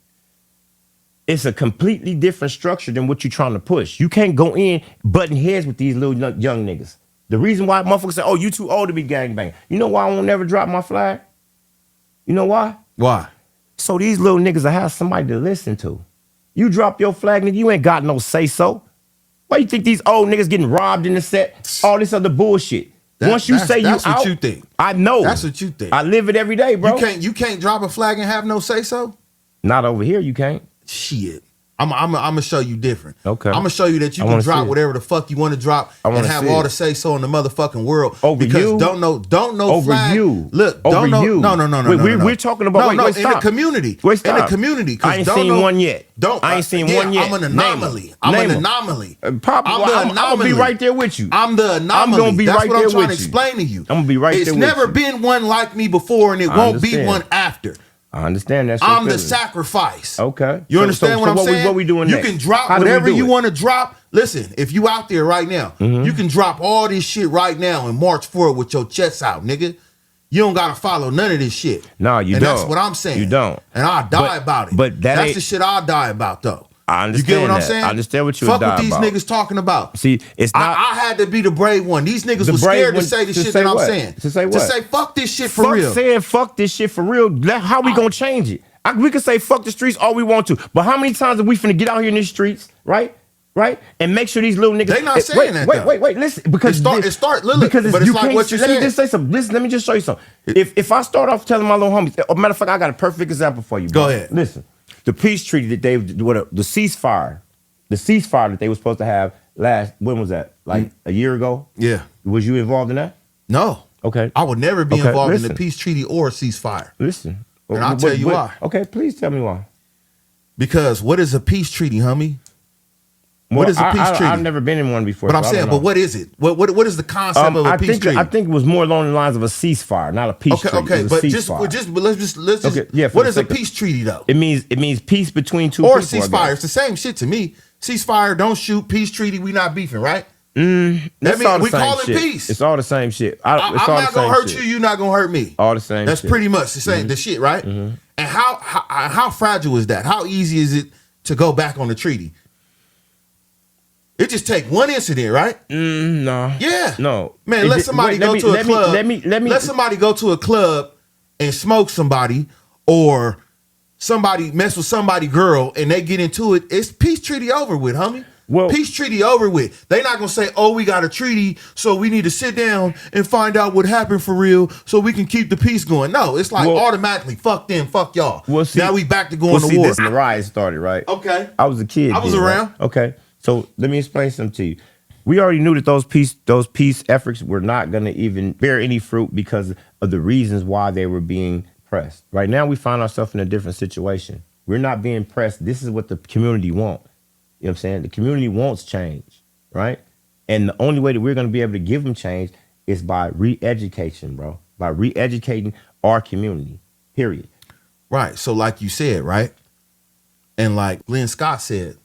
It's a completely different structure than what you're trying to push. You can't go in butting heads with these little young niggas. The reason why motherfuckers say, oh, you too old to be gangbanging. You know why I won't never drop my flag? You know why? Why? So these little niggas will have somebody to listen to. You drop your flag, nigga, you ain't got no say-so. Why you think these old niggas getting robbed in the set? All this other bullshit. Once you say you out, that's what you think. I know. That's what you think. I live it every day, bro. You can't drop a flag and have no say-so? Not over here, you can't. Shit. I'm gonna show you different. Okay. I'm gonna show you that you can drop whatever the fuck you want to drop and have all the say so in the motherfucking world. Over because you? don't know over flag. you. Look, over don't know. You. No. We're talking about in stop. the community. Wait, stop. In the community. I ain't seen one yet. I ain't seen one yet. I'm an anomaly. I'm an anomaly. Pop, I'm gonna be right there with you. I'm the anomaly. I'm gonna be right there with you. That's what I'm trying to explain to you. I'm gonna be right there with you. It's never been one like me before, and it won't be one after. I understand that. I'm the sacrifice. Okay. You understand what I'm saying? What we doing you next? can drop whatever you want to drop. Listen, if you out there right now, you can drop all this shit right now and march forward with your chest out, nigga. You don't gotta follow none of this shit. No, you don't. And that's what I'm saying. You don't. And I'll die about it. But that's the shit I'll die about, though. I understand. You get what I'm saying? I understand what you Fuck what these niggas talking about. See, it's not. I had to be the brave one. These niggas were scared to say the shit that I'm saying. To say what? To say fuck this shit for real. Saying fuck this shit for real. How we gonna change it? We can say fuck the streets all we want to, but how many times are we finna get out here in the streets, right? And make sure these little niggas. They not saying that. Wait. Listen, because it start. Look, because but it's like what you said. Let me just say something. Listen, let me just show you something. If I start off telling my little homies, matter of fact, I got a perfect example for you. Bro. Go ahead. Listen, the peace treaty that the ceasefire that they were supposed to have when was that? Like a year ago? Yeah. Was you involved in that? No. Okay. I would never be involved in the peace treaty or ceasefire. Listen. And I'll tell you why. Okay, please tell me why. Because what is a peace treaty, homie? What is a peace treaty? I've never been in one before. But I'm saying, but what is it? What is the concept of a peace treaty? I think it was more along the lines of a ceasefire, not a peace treaty. Okay, but let's just what is a peace treaty though? It means peace between two people. Or ceasefire. It's the same shit to me. Ceasefire, don't shoot. Peace treaty, we not beefing, right? That means we call it peace. It's all the same shit. I'm not gonna hurt you. You're not gonna hurt me. All the same. That's pretty much the same. The shit, right? And how fragile is that? How easy is it to go back on the treaty? It just take one incident, right? No. Yeah. No. Man, let somebody go to a club. Let somebody go to a club and smoke somebody, or somebody mess with somebody girl and they get into it. It's peace treaty over with, homie. Well, peace treaty over with. They not gonna say, "Oh, we got a treaty, so we need to sit down and find out what happened for real, so we can keep the peace going." No, it's like automatically, fuck them, fuck y'all. Now we back to going to war. This, the riot started, right? Okay. I was a kid. I was around. Right? Okay. So let me explain something to you. We already knew that those peace efforts were not going to even bear any fruit because of the reasons why they were being pressed. Right now, we find ourselves in a different situation. We're not being pressed. This is what the community wants. You know what I'm saying? The community wants change, right? And the only way that we're going to be able to give them change is by re-education, bro. By re-educating our community, period. Right. So like you said, right? And like Glenn Scott said,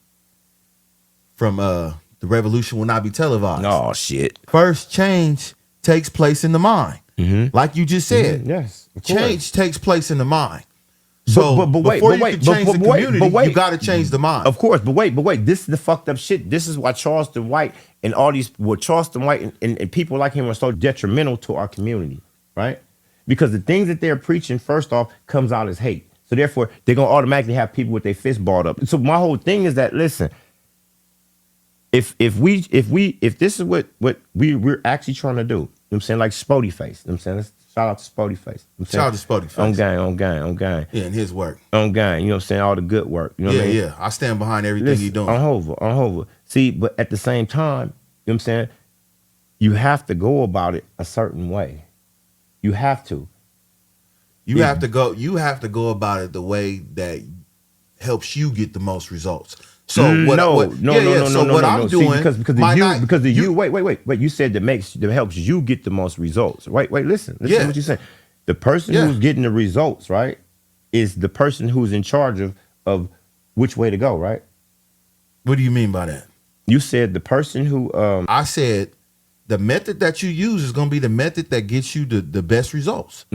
from the revolution will not be televised. Oh, shit. First change takes place in the mind. Like you just said. Yes. Change takes place in the mind. So but wait, before you can change the community, you got to change the mind. Of course, but wait. This is the fucked up shit. This is why Charleston White and all these, Charleston White and people like him are so detrimental to our community, right? Because the things that they're preaching, first off, comes out as hate. So therefore, they're going to automatically have people with their fists balled up. So my whole thing is that, listen, if this is what we're actually trying to do, you know what I'm saying, like Spody Face, you know what I'm saying, let's shout out to Spody Face. Shout out to Spody Face. On gang. Yeah, and his work. On gang, you know what I'm saying, all the good work. You know what I mean? Yeah. I stand behind everything he's doing. On Hoover. See, but at the same time, you know what I'm saying, you have to go about it a certain way. You have to. You have to go about it the way that helps you get the most results. So what I'm doing, because you wait. You said that helps you get the most results. Wait, listen to what you say. The person who's getting the results, right, is the person who's in charge of which way to go, right? What do you mean by that? You said the person who I said the method that you use is going to be the method that gets you the best results.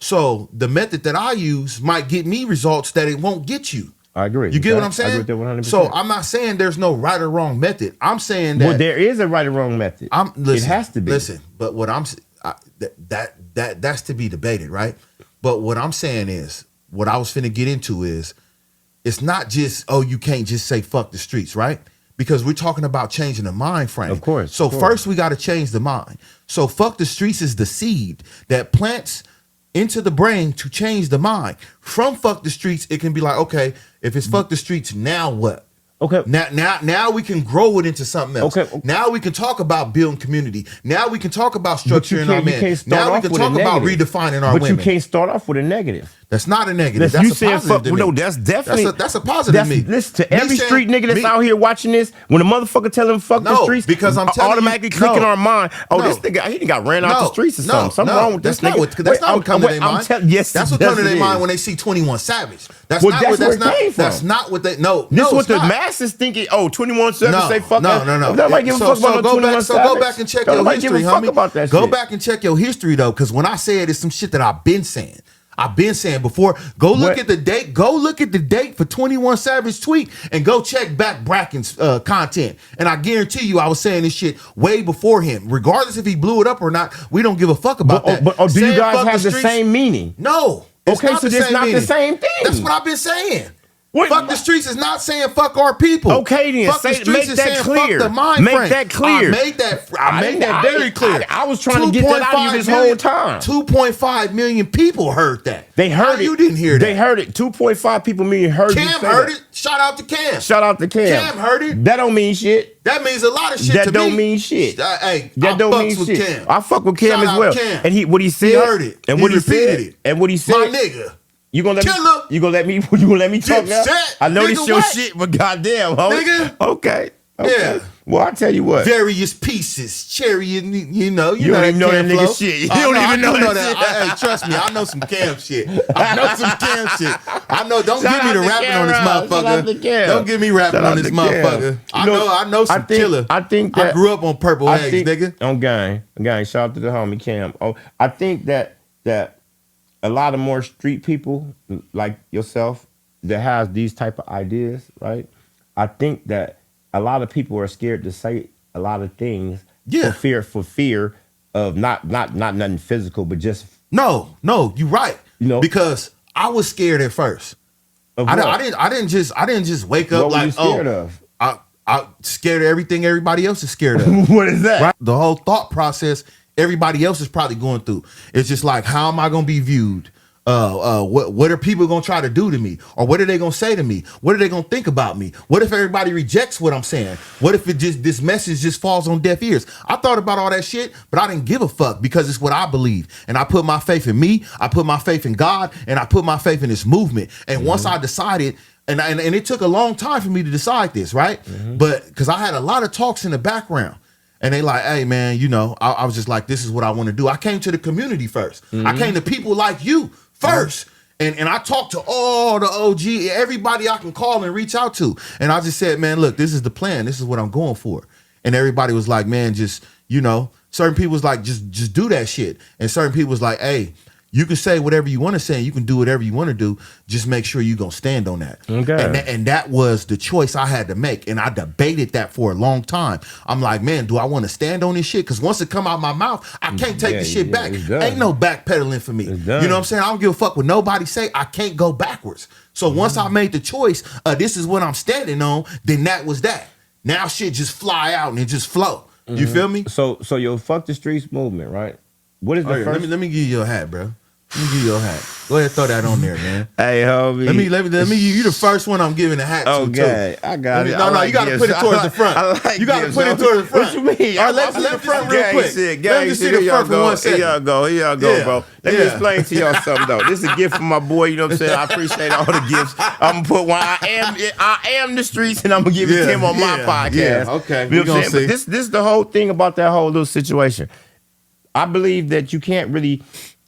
So the method that I use might get me results that it won't get you. I agree. You get what I'm saying? I agree with that 100%. So I'm not saying there's no right or wrong method. I'm saying that there is a right or wrong method. It has to be. Listen, but what that's to be debated, right? But what I'm saying is, what I was finna get into is, it's not just, you can't just say fuck the streets, right? Because we're talking about changing the mind frame. Of course. So first we got to change the mind. So fuck the streets is the seed that plants into the brain to change the mind. From fuck the streets, it can be like, okay, if it's fuck the streets, now what? Okay. Now we can grow it into something else. Okay. Now we can talk about building community. Now we can talk about structuring our men. Now we can talk about redefining our women. But you can't start off with a negative. That's not a negative. That's a positive to me. No, that's definitely that's a positive to me. Listen to every street nigga that's out here watching this. When a motherfucker tell him fuck the streets, because I'm telling automatically you, click in our mind. Oh, this nigga, he got ran out the streets or something. Something wrong with this nigga. That's not what comes to their mind. Yes, that's what comes to their mind when they see 21 Savage. That's not where it came from. That's not what they. No, this is what the masses thinking. Oh, 21 Savage say fuck. No. Nobody give a fuck about 21 Savage. So go back and check your history, homie. Go back and check your history though, because when I said it's some shit that I've been saying. I've been saying before, go look at the date. Go look at the date for 21 Savage tweet and go check back Brackin's content. And I guarantee you, I was saying this shit way before him. Regardless if he blew it up or not, we don't give a fuck about that. But do you guys have the same meaning? No. Okay, so it's not the same thing. That's what I've been saying. Fuck the streets is not saying fuck our people. Okay, then fuck the streets is saying fuck the mind frame. Make that clear. I made that very clear. I was trying to get that out of you this whole time. 2.5 million people heard that. They heard it. You didn't hear that. They heard it. 2.5 people million heard it. Cam heard it. Shout out to Cam. Shout out to Cam. Cam heard it. That don't mean shit. That means a lot of shit to me. That don't mean shit. Hey, that don't mean shit. Cam. I fuck with Cam as well. Cam. And what he said. He heard it. And what he repeated said. it. And what he said. My nigga. You gonna let me talk now? I know this your shit, but goddamn, homie. Nigga. Okay. Yeah. Well, I tell you what. Various pieces, cherry, you know don't even know that nigga shit. You don't even know that shit. Hey, trust me, I know some Cam shit. I know some Cam shit. I know. Don't get me to rapping on this motherfucker. Don't get me rapping on this motherfucker. I know some killer. I think that I grew up on purple eggs, nigga. On gang. Shout out to the homie Cam. Oh, I think that a lot of more street people like yourself that has these type of ideas, right? I think that a lot of people are scared to say a lot of things for fear of not nothing physical, but just no, you're right. You know, because I was scared at first. I didn't just wake up like, scared of? I scared of everything everybody else is scared of. What is that? Right? The whole thought process everybody else is probably going through. It's just like, how am I going to be viewed? What are people going to try to do to me? Or what are they going to say to me? What are they going to think about me? What if everybody rejects what I'm saying? What if this message just falls on deaf ears? I thought about all that shit, but I didn't give a fuck because it's what I believe. And I put my faith in me, I put my faith in God, and I put my faith in this movement. And once I decided, and it took a long time for me to decide this, right? But because I had a lot of talks in the background. And they like, hey, man, you know, I was just like, this is what I want to do. I came to the community first. I came to people like you first. And I talked to all the OG, everybody I can call and reach out to. And I just said, man, look, this is the plan. This is what I'm going for. And everybody was like, man, just, you know, certain people was like, just do that shit. And certain people was like, hey, you can say whatever you want to say, and you can do whatever you want to do. Just make sure you're going to stand on that. Okay. And that was the choice I had to make. And I debated that for a long time. I'm like, man, do I want to stand on this shit? Because once it come out my mouth, I can't take the shit back. Ain't no backpedaling for me. You know what I'm saying? I don't give a fuck what nobody say. I can't go backwards. So once I made the choice, this is what I'm standing on, then that was that. Now shit just fly out and it just flow. You feel me? So your fuck the streets movement, right? What is the first? Let me give you a hat, bro. Let me give you your hat. Go ahead, throw that on there, man. Hey, homie. Let me you the first one I'm giving a hat to. Okay, I got it. No, you got to put it towards the front. You got to put it towards the front. What you mean? All right, let's see the front real quick. Let me see the front for 1 second. Here y'all go, bro. Let me explain to y'all something, though. This is a gift from my boy, you know what I'm saying? I appreciate all the gifts. I'm going to put one. I am the streets, and I'm going to give it to him on my podcast. Yeah, okay. You know what I'm saying? But this is the whole thing about that whole little situation. I believe that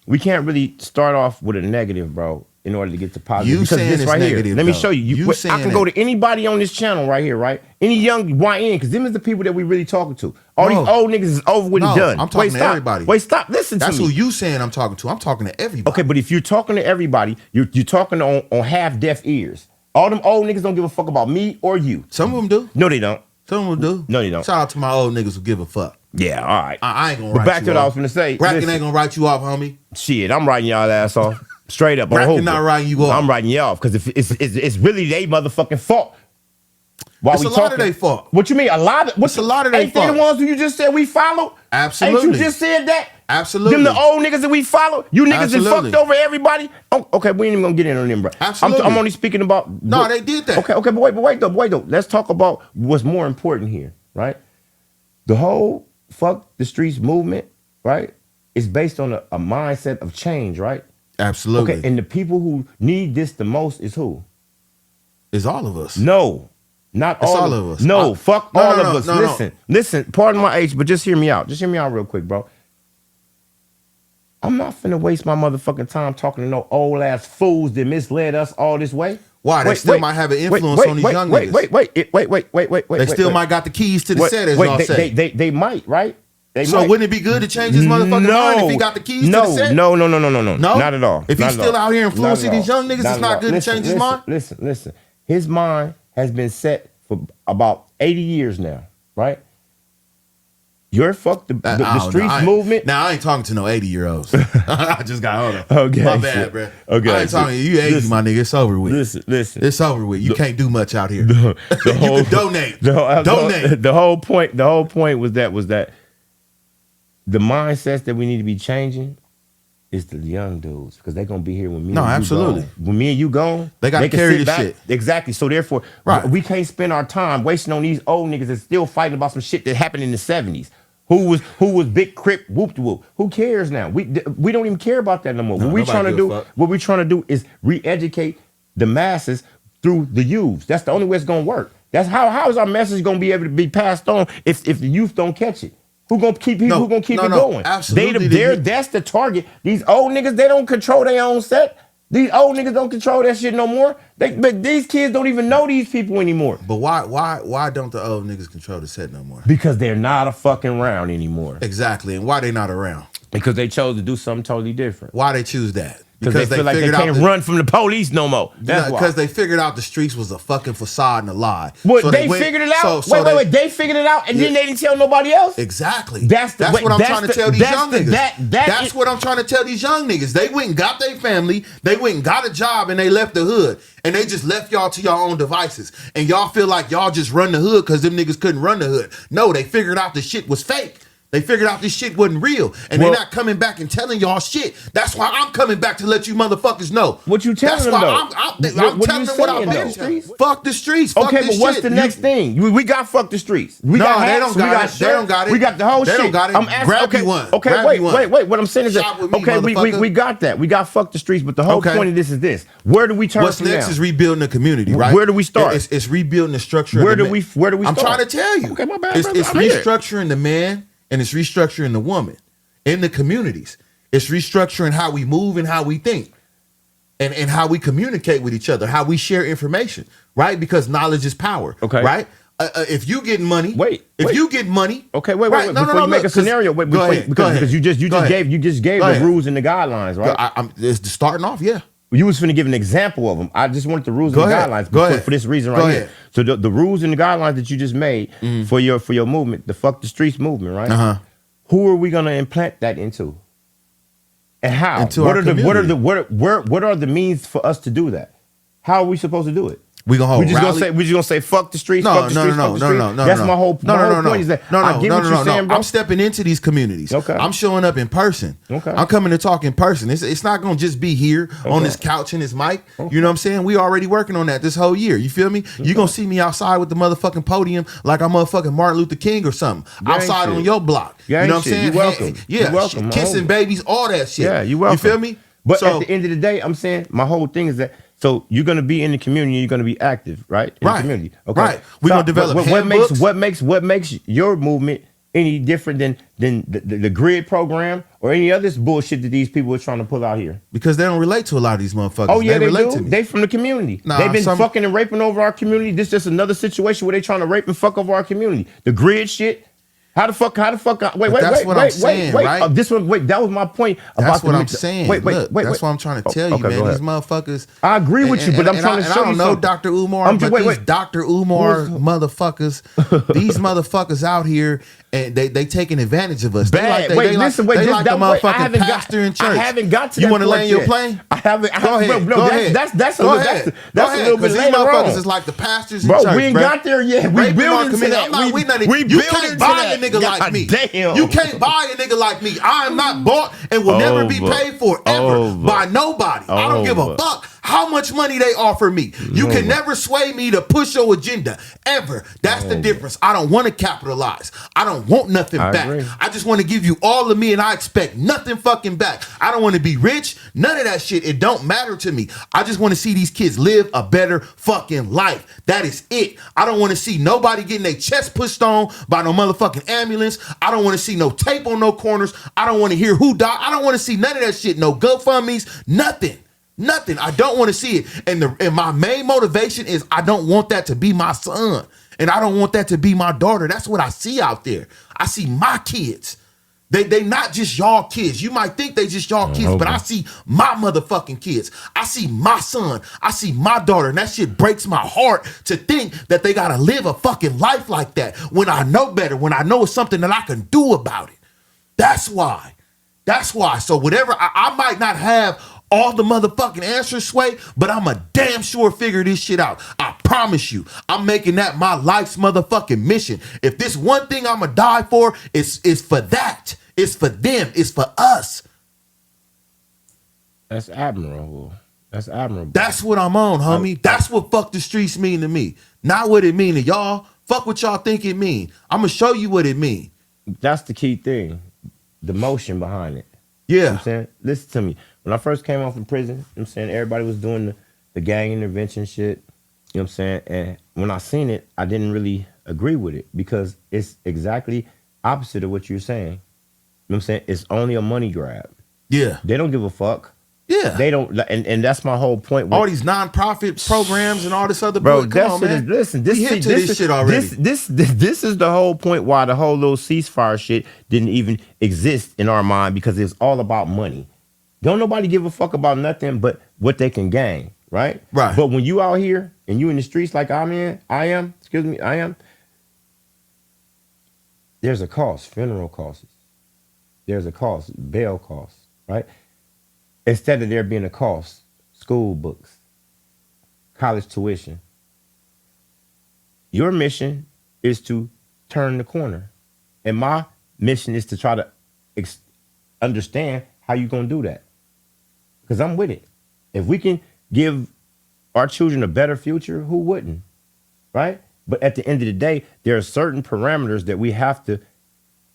we can't really start off with a negative, bro, in order to get to positive. You saying it's right negative, here. Let me show you. I can go to anybody on this channel right here, right? Any young YN, because them is the people that we really talking to. All these old niggas is over with and done. I'm talking to everybody. Wait, stop. Listen to me. That's who you saying I'm talking to. I'm talking to everybody. Okay, but if you're talking to everybody, you're talking on half deaf ears. All them old niggas don't give a fuck about me or you. Some of them do. No, they don't. Some of them do. No, they don't. Shout out to my old niggas who give a fuck. Yeah, all right. I ain't gonna write you off. Back to what I was gonna say. Brackin ain't gonna write you off, homie. Shit, I'm writing y'all ass off. Straight up. Brackin not writing you off. I'm writing you off because it's really they motherfucking fault. It's a lot of their fault. What you mean? A lot of it's a lot of their fault. Ain't they the ones who you just said we followed? Absolutely. Ain't you just said that? Absolutely. Them the old niggas that we follow. You niggas that Absolutely. fucked over everybody. Oh, okay, we ain't even gonna get in on them, bro. Absolutely. I'm only speaking about. No, they did that. Okay, but wait though. Let's talk about what's more important here, right? The whole fuck the streets movement, right, is based on a mindset of change, right? Absolutely. Okay, and the people who need this the most is who? It's all of us. No, not It's all of us. No, fuck all of us. Listen. Pardon my age, but just hear me out. Just hear me out real quick, bro. I'm not finna waste my motherfucking time talking to no old ass fools that misled us all this way. Why? They still might have an influence on these young niggas. Wait. They still might got the keys to the set, as y'all say. They might, right? So wouldn't it be good to change his motherfucking mind if he got the keys to the set? No. Not at all. If he's still out here influencing these young niggas, it's not good to change his mind? Listen. His mind has been set for about 80 years now, right? You're fuck the streets movement. Now I ain't talking to no 80-year-olds. I just got hold on. Okay, my bad, bro. Okay, I ain't talking to you 80, my nigga. It's over with. Listen. It's over with. You can't do much out here. You can donate. Donate. The whole point was that the mindsets that we need to be changing is the young dudes, because they're gonna be here when me. Absolutely. When me and you gone, they got to carry this shit. Exactly. So therefore, we can't spend our time wasting on these old niggas that's still fighting about some shit that happened in the 70s. Who was big crip whoop de whoop? Who cares now? We don't even care about that no more. What we trying to do is re-educate the masses through the youths. That's the only way it's gonna work. That's how is our message gonna be able to be passed on if the youth don't catch it? Who gonna keep it going? Absolutely. That's the target. These old niggas, they don't control their own set. These old niggas don't control that shit no more. But these kids don't even know these people anymore. But why don't the old niggas control the set no more? Because they're not a fucking around anymore. Exactly. And why they not around? Because they chose to do something totally different. Why they choose that? Because they feel like they can't run from the police no more. That's why. Because they figured out the streets was a fucking facade and a lie. Well, so they figured it out. Wait. They figured it out and then they didn't tell nobody else? Exactly. That's what I'm trying to tell these young niggas. That's what I'm trying to tell these young niggas. They went and got their family. They went and got a job and they left the hood. And they just left y'all to your own devices. And y'all feel like y'all just run the hood because them niggas couldn't run the hood. No, they figured out the shit was fake. They figured out this shit wasn't real. And they're not coming back and telling y'all shit. That's why I'm coming back to let you motherfuckers know. What you telling them, though? I'm telling them what I'm saying. Fuck the streets. Fuck okay, but what's the next thing? We got fuck the streets. They don't got it. We got the whole shit. They don't got it. I'm asking, Grab one. Okay, wait. What I'm saying is that, okay, we got that. We got fuck the streets, but the whole point of this is this. Where do we turn What's next is rebuilding the community, right? Where do we start? It's rebuilding the structure. Where do we start? I'm trying to tell you. Okay, my bad. It's restructuring the man. And it's restructuring the woman in the communities. It's restructuring how we move and how we think and how we communicate with each other, how we share information, right? Because knowledge is power, right? If you get money, if you get money, okay, wait. Before you make a scenario, because you just gave the rules and the guidelines, right? It's starting off, yeah. You was finna give an example of them. I just wanted the rules and the guidelines for this reason here. So the rules and the guidelines that you just made for your movement, the fuck the streets movement, right? Who are we gonna implant that into? And how? What are the means for us to do that? How are we supposed to do it? We gonna hold. We just gonna say fuck the streets. No. That's my whole point. Is that I get what you're saying, bro. I'm stepping into these communities. Okay. I'm showing up in person. Okay. I'm coming to talk in person. It's not gonna just be here on this couch and this mic. You know what I'm saying? We already working on that this whole year. You feel me? You gonna see me outside with the motherfucking podium like I'm motherfucking Martin Luther King or something. Outside on your block. You know what I'm saying? You welcome. Yeah. You welcome. Kissing babies, all that shit. Yeah. You welcome. You feel me? But at the end of the day, I'm saying my whole thing is that. So you're gonna be in the community. You're gonna be active, right? In the community. Okay. Right. We're gonna develop handbooks. What makes your movement any different than the grid program or any other bullshit that these people are trying to pull out here? Because they don't relate to a lot of these motherfuckers. Oh yeah, they relate do. To me. They from the community. They've been fucking and raping over our community. This is just another situation where they trying to rape and fuck over our community. The grid shit. How the fuck? Wait. That's what I'm saying, right? This one. Wait, that was my point. That's what I'm saying. Wait. That's what I'm trying to tell you, man. These motherfuckers. I agree with you, but I'm trying to show you something. I don't know Dr. Umar, but these Dr. Umar motherfuckers, these motherfuckers out here, and they taking advantage of us. Bad. They like the motherfucking pastor in church. I haven't got to you that want to land your yet. plane? I haven't. Go ahead. Bro, Go ahead. That's a Go little, ahead. that's a little bit these later motherfuckers on. is like the pastors in Bro, church, we ain't got there yet. We building to that. You can't buy a nigga like me. Damn. You can't buy a nigga like me. I am not bought and will never be paid for ever by nobody. I don't give a fuck how much money they offer me. You can never sway me to push your agenda ever. That's the difference. I don't want to capitalize. I don't want nothing back. Agree. I just want to give you all of me and I expect nothing fucking back. I don't want to be rich. None of that shit. It don't matter to me. I just want to see these kids live a better fucking life. That is it. I don't want to see nobody getting their chest pushed on by no motherfucking ambulance. I don't want to see no tape on no corners. I don't want to hear who died. I don't want to see none of that shit. No GoFundMe's. Nothing. Nothing. I don't want to see it. And my main motivation is I don't want that to be my son. And I don't want that to be my daughter. That's what I see out there. I see my kids. They not just y'all kids. You might think they just y'all kids, but I see my motherfucking kids. I see my son. I see my daughter. And that shit breaks my heart to think that they gotta live a fucking life like that when I know better, when I know it's something that I can do about it. That's why. That's why. So whatever, I might not have all the motherfucking answers, Sway, but I'm a damn sure figure this shit out. I promise you. I'm making that my life's motherfucking mission. If this one thing I'ma die for, it's for that. It's for them. It's for us. That's admirable. That's admirable. That's what I'm on, homie. That's what fuck the streets mean to me. Not what it mean to y'all. Fuck what y'all think it mean. I'm gonna show you what it mean. That's the key thing. The motion behind it. Yeah. You know what I'm saying? Listen to me. When I first came out from prison, you know what I'm saying, everybody was doing the gang intervention shit. You know what I'm saying? And when I seen it, I didn't really agree with it because it's exactly opposite of what you're saying. You know what I'm saying? It's only a money grab. Yeah. They don't give a fuck. Yeah. They don't, and that's my whole point. All these nonprofit programs and all this other bro. Come on, man. Listen, we hit to this shit already. This is the whole point why the whole little ceasefire shit didn't even exist in our mind because it's all about money. Don't nobody give a fuck about nothing but what they can gain, right? Right. But when you out here and you in the streets like I am, there's a cost, funeral costs. There's a cost, bail costs, right? Instead of there being a cost, school books, college tuition. Your mission is to turn the corner. And my mission is to try to understand how you gonna do that. Because I'm with it. If we can give our children a better future, who wouldn't, right? But at the end of the day, there are certain parameters that we have to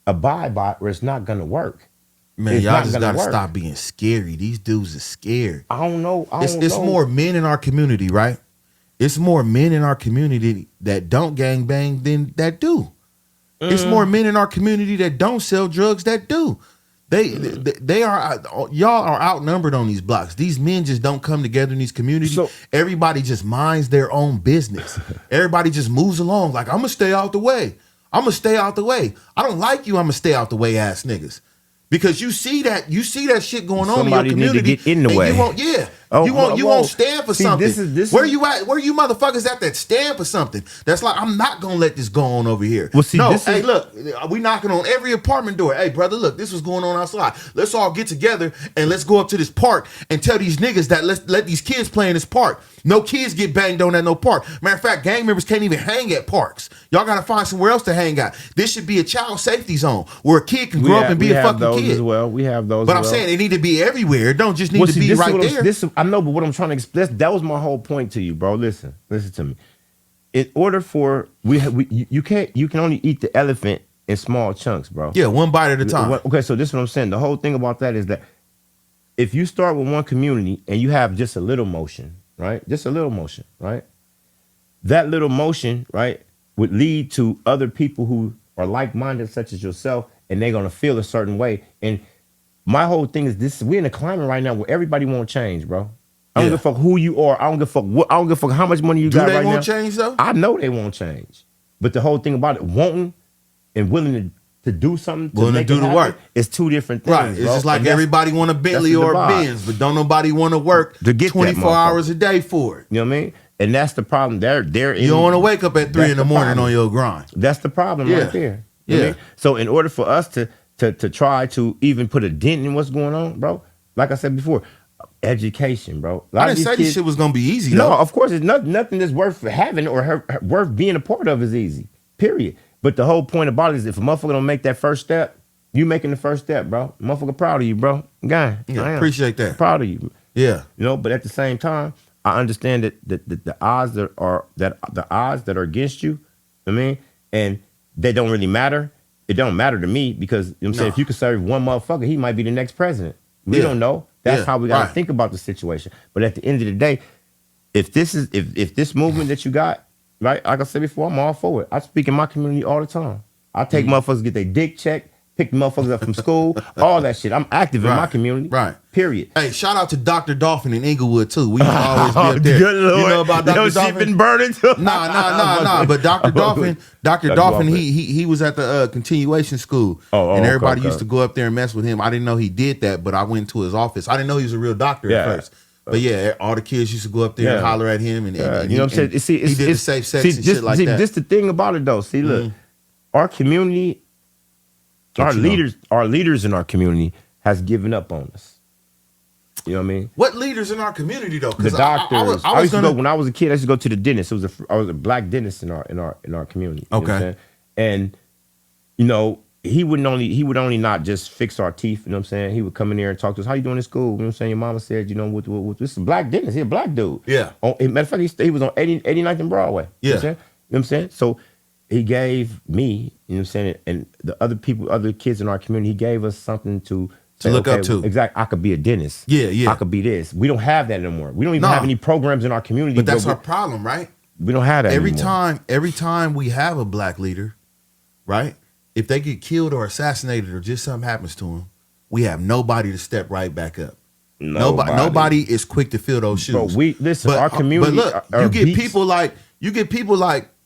abide by or it's not gonna work. Man, it's y'all just gotta stop being scary. These dudes are scared. I don't know. It's more men in our community, right? It's more men in our community that don't gangbang than that do. It's more men in our community that don't sell drugs that do. They are, y'all are outnumbered on these blocks. These men just don't come together in these communities. So, everybody just minds their own business. Everybody just moves along like, I'm gonna stay out the way. I'm gonna stay out the way. I don't like you. I'm gonna stay out the way ass niggas. Because you see that shit going on in your community. Need to get in the way. You won't stand for something. Where you at? Where you motherfuckers at that stand for something? That's like, I'm not gonna let this go on over here. Well, see, look, we knocking on every apartment door. Hey, brother, look, this was going on outside. Let's all get together and let's go up to this park and tell these niggas that let's let these kids play in this park. No kids get banged on at no park. Matter of fact, gang members can't even hang at parks. Y'all gotta find somewhere else to hang out. This should be a child safety zone where a kid can grow up and be a fucking kid. As well. We have those. But I'm saying it need to be everywhere. It don't just need to be right there. I know, but what I'm trying to explain, that was my whole point to you, bro. Listen to me. In order for you can only eat the elephant in small chunks, bro. Yeah, one bite at a time. Okay, so this is what I'm saying. The whole thing about that is that if you start with one community and you have just a little motion, right? Just a little motion, right? That little motion, right, would lead to other people who are like-minded, such as yourself, and they're gonna feel a certain way. And my whole thing is this: we're in a climate right now where everybody won't change, bro. I don't give a fuck who you are. I don't give a fuck I don't give a fuck how much money you got right now. Do they won't change though? I know they won't change. But the whole thing about it, wanting and willing to do something, willing to do the work, it's two different things. Right. It's just like everybody want a Bentley or a Benz, but don't nobody want to work to get 24 hours a day for it. You know what I mean? And that's the problem. You don't want to wake up at 3 in the morning on your grind. That's the problem right there. You know what I Yeah. mean? So in order for us to try to even put a dent in what's going on, bro, like I said before, education, bro. A lot I of didn't say these this kids, shit was gonna be easy no, though. of course, it's nothing that's worth having or worth being a part of is easy. Period. But the whole point about it is if a motherfucker don't make that first step, you making the first step, bro. Motherfucker proud of you, bro. Guy, Yeah, I am. appreciate that. Proud of you. Yeah. You know, but at the same time, I understand that the odds that are against you, I mean, and they don't really matter. It don't matter to me because you know what I'm saying, if you could serve one motherfucker, he might be the next president. We Yeah. don't know. That's Yeah, how we gotta right. think about the situation. But at the end of the day, if this movement that you got, right, like I said before, I'm all for it. I speak in my community all the time. I take motherfuckers get their dick checked, pick motherfuckers up from school, all that shit. I'm active in my Right, community. right. Period. Hey, shout out to Dr. Dolphin in Inglewood too. We used to always be up there. Good Lord. You know about Dr. Yo, shit Dolphin? been burning too. Nah. But Dr. Dolphin, he was at the continuation school, Oh, and okay, everybody okay. used to go up there and mess with him. I didn't know he did that, but I went to his office. I didn't know he was a real doctor Yeah. at first. But yeah, all the kids used to go up there and Yeah. holler at him, and You know what I'm and saying? See, he did the safe sex and shit like that. This the thing about it though. See, look, our community, What you know? our leaders in our community has given up on us. You know what I mean? What leaders in our community though? The 'Cause doctors. I I was used to gonna. go when I was a kid. I used to go to the dentist. I was a black dentist in our community. You know what I'm Okay. saying? And you know, he would only not just fix our teeth. You know what I'm saying? He would come in there and talk to us. How you doing in school? You know what I'm saying? Your mama said, you know, with this is a black dentist. He a black dude. Yeah. Matter of fact, he was on 89th and Broadway. You know what I'm saying? You know what I'm saying? So he gave me, you know what I'm saying, and the other kids in our community, he gave us something to say, look up to. Exactly. I could be a dentist. Yeah. I could be this. We don't have that anymore. We don't even No. have any programs in our community. But that's where our problem, right? we don't have that anymore. Every time we have a black leader, right? If they get killed or assassinated or just something happens to them, we have nobody to step right back up. Nobody is quick to fill those shoes. Bro, listen, our community. But look, are you get beats. people like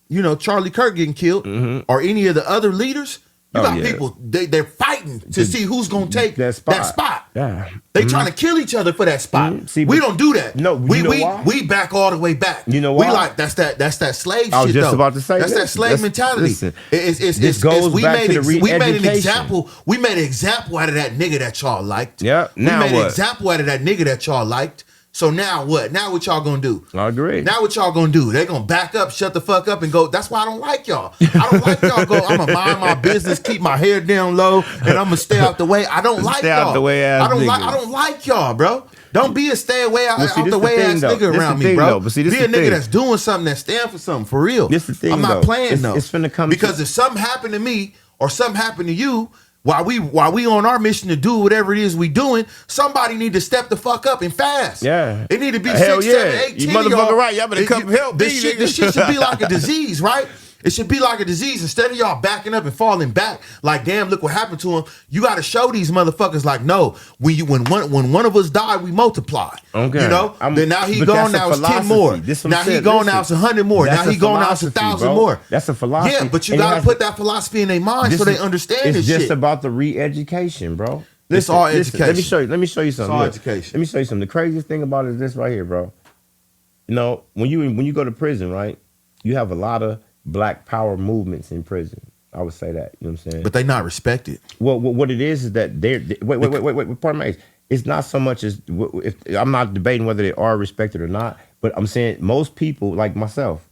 you know, Charlie Kirk getting killed, or any of the other leaders. You got people they're fighting to see who's gonna take that spot. Yeah. They trying to kill each other for that spot. See, we but- don't do that. No, we you know why? we back all the way back. You know we why? like that's that slave I was shit just though. about to say that's that this. slave mentality. Listen, It's goes we back made to the we made an re-education. example. We made an example out of that nigga that y'all liked. Yeah, now we made what? an example out of that nigga that y'all liked. So now what? Now what y'all gonna do? I agree. Now what y'all gonna do? They gonna back up, shut the fuck up, and go. That's why I don't like y'all. I don't like y'all. Go. I'm gonna mind my business, keep my hair down low, and I'm gonna stay out the way. I don't like Stay y'all. out the way ass I don't like. niggas. I don't like y'all, bro. Don't be a stay away out, Well, see, out this the the way thing, ass though. nigga This around the me, thing, bro. though. But see, this be a the nigga thing. that's doing something that stand for something for real. This the thing, I'm not though. playing though. It's finna come because to- if something happened to me or something happened to you. While we on our mission to do whatever it is we doing, somebody need to step the fuck up and fast. Yeah. It need to be Hell 6, yeah. 7, 8, You 10 of motherfucker y'all. right. Y'all better come help this me, shit, nigga. this shit should be like a disease, right? It should be like a disease. Instead of y'all backing up and falling back, like damn, look what happened to him. You got to show these motherfuckers like, no, when one of us die, we multiply. Okay. You know. Then now he but gone. that's a Now it's 10 philosophy. more. This what I'm Now he saying. gone. Listen, Now it's 100 more. that's Now he a gone. Now it's philosophy, 1,000 bro. more. That's a philosophy. Yeah, but you And it got to has- put that philosophy in their mind so they understand this It's just shit. about the re-education, bro. It's all education. Let me show you something. all Look, education. Let me show you something. The craziest thing about it is this right here, bro. You know, when you go to prison, right? You have a lot of black power movements in prison. I would say that. You know what I'm saying? But they not respected. Well, what it is that wait. Pardon me. It's not so much as if I'm not debating whether they are respected or not, but I'm saying most people like myself.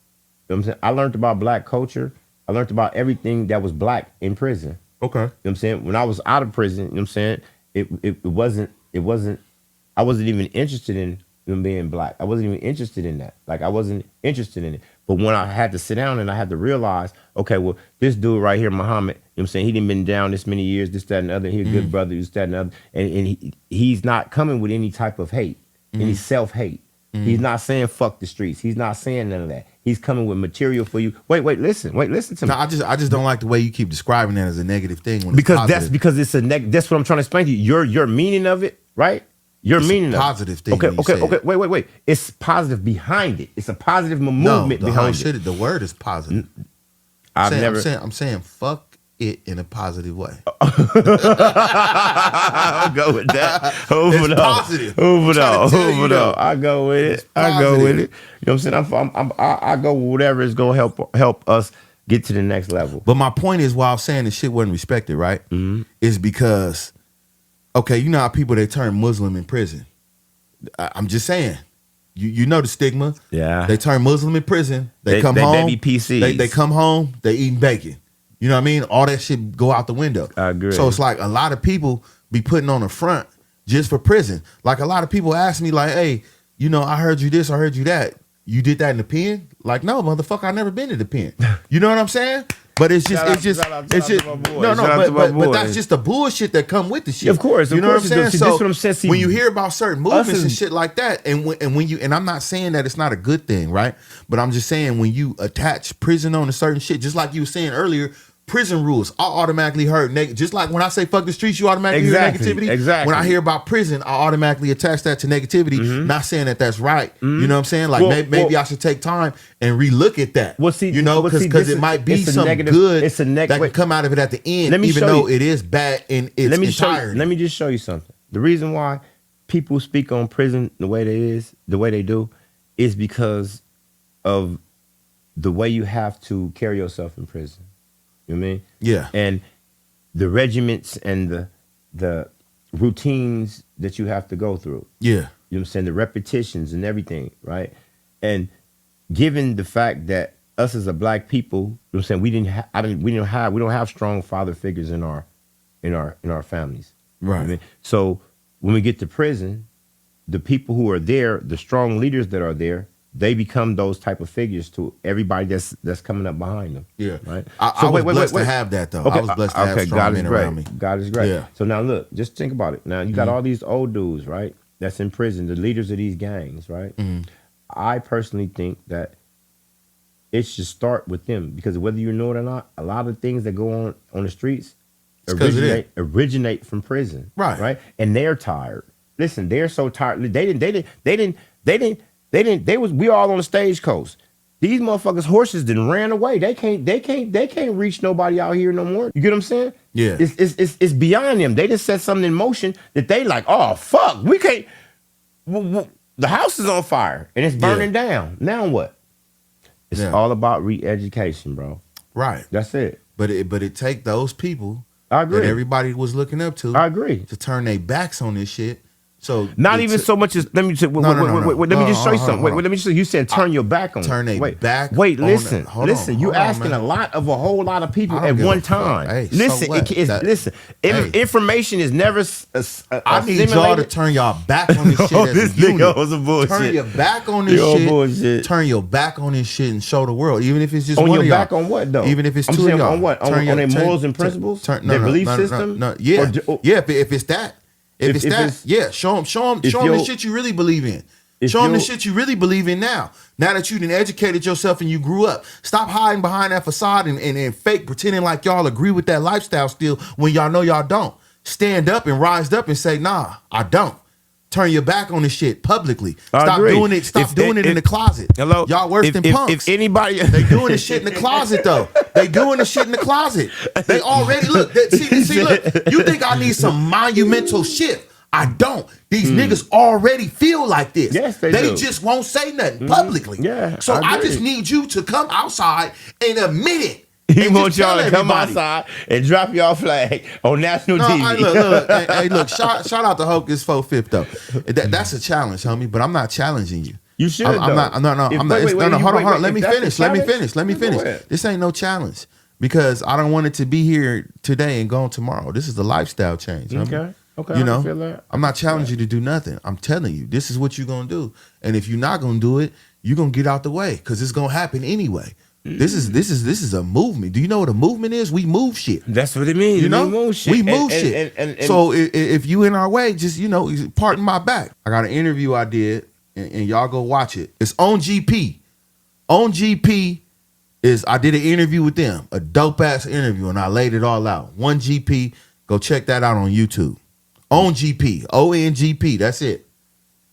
You know what I'm saying? I learned about black culture. I learned about everything that was black in prison. Okay. You know what I'm saying? When I was out of prison, you know what I'm saying? It wasn't I wasn't even interested in being black. I wasn't even interested in that. Like I wasn't interested in it. But when I had to sit down and I had to realize, okay, well, this dude right here, Muhammad, you know what I'm saying? He didn't been down this many years, this, that, and the other. He a good brother, this, that, and the other. And he's not coming with any type of hate, any self-hate. He's not saying fuck the streets. He's not saying none of that. He's coming with material for you. Wait, listen to me. No, I just don't like the way you keep describing that as a negative thing. When Because it's positive. it's a that's what I'm trying to explain to you. Your meaning of it, right? Your It's a meaning positive thing Okay, when you okay, say okay. it. Wait. It's positive behind it. It's a positive no, movement the whole behind shit. it. The word is positive. I'm saying fuck it in a positive way. I'll go with that. It's positive. Hoover I'm trying to tell you, though. though. I go with it. It's I go with positive. it. You know what I'm saying? I go with whatever is gonna help us get to the next level. But my point is, why I was saying this shit wasn't respected, right? Is because, okay, you know how people, they turn Muslim in prison. I'm just saying. You know the stigma. Yeah. They turn Muslim in prison. They come home. They be PCs. They come home. They eating bacon. You know what I mean? All that shit go out the window. I agree. So it's like a lot of people be putting on a front just for prison. Like a lot of people ask me like, hey, you know, I heard you this, I heard you that. You did that in the pen? Like, no, motherfucker, I never been to the pen. You know what I'm saying? But it's just, but that's just the bullshit that come with the shit. Of course, you know what I'm saying. See, so this what I'm saying. See, when you hear about certain movements and shit like that, and when you, and I'm not saying that it's not a good thing, right? But I'm just saying when you attach prison on a certain shit, just like you were saying earlier, prison rules, I automatically heard just like when I say fuck the streets, you automatically hear negativity. Exactly. When I hear about prison, I automatically attach that to negativity. Not saying that that's right. You know what I'm saying? Like maybe I should take time and relook at that. Well, see, you know, because it might be some good that can come out of it at the end, even though it is bad in its entirety. Let me just show you something. The reason why people speak on prison the way they do, is because of the way you have to carry yourself in prison. You know what I mean? Yeah. And the regiments and the routines that you have to go through. Yeah. You know what I'm saying? The repetitions and everything, right? And given the fact that us as a black people, you know what I'm saying, we don't have strong father figures in our families. Right. You know what I mean? So when we get to prison, the people who are there, the strong leaders that are there, they become those type of figures to everybody that's coming up behind them. Yeah, right. I was blessed to have that though. Okay. I was blessed to have strong men around me. God is great. Yeah. So now look, just think about it. Now you got all these old dudes, right? That's in prison, the leaders of these gangs, right? I personally think that it should start with them, because whether you know it or not, a lot of things that go on the streets originate from prison, right? Right, and they're tired. Listen, they're so tired. We all on the stagecoach. These motherfuckers' horses done ran away. They can't reach nobody out here no more. You get what I'm saying? Yeah. It's beyond them. They just set something in motion that they like, oh fuck, we can't. The house is on fire and it's burning down. Now what? It's all about re-education, bro. Right. That's it. But it take those people I agree. that everybody was looking up to. I agree. To turn their backs on this shit. So not even so much as let me just let me just show you something. Wait, let me just. You said turn your back on. Turn a back. Wait, listen. You asking a whole lot of people at one time. Hey, listen, listen. Information is never. I need y'all to turn y'all back on this shit as a unit. Was a bullshit. Turn your back on this shit. Bullshit. Turn your back on this shit and show the world, even if it's just on one your of y'all. back on what though? Even if it's two of y'all. On what? On their morals and principles. Their belief system. Yeah. If it's that. If it's that, show them the shit you really believe in. Show them the shit you really believe in now. Now that you done educated yourself and you grew up. Stop hiding behind that facade and fake pretending like y'all agree with that lifestyle still when y'all know y'all don't. Stand up and rise up and say, nah, I don't. Turn your back on this shit publicly. Stop doing it. Stop doing it in the closet. Hello, y'all worse than punks. If anybody, they doing the shit in the closet though. They doing the shit in the closet. They already look. See, look. You think I need some monumental shit? I don't. These niggas already feel like this. Yes, they do. Just won't say nothing publicly. Yeah. So I just need you to come outside and admit it. He wants y'all to come outside and drop y'all flag on national TV. Look. Shout out to Hocus 4/5 though. That's a challenge, homie. But I'm not challenging you. You should. I'm not. Hold on. Let me finish. This ain't no challenge because I don't want it to be here today and gone tomorrow. This is a lifestyle change. Homie. Okay. You know, I'm not challenging you to do nothing. I'm telling you, this is what you're gonna do. And if you're not gonna do it, you're gonna get out the way because it's gonna happen anyway. This is a movement. Do you know what a movement is? We move shit. That's what it means. You know, we move shit. We move shit. And so if you in our way, just pardon my back. I got an interview I did, and y'all go watch it. It's on GP. On GP I did an interview with them, a dope ass interview, and I laid it all out. One GP. Go check that out on YouTube. On GP. ONGP. That's it.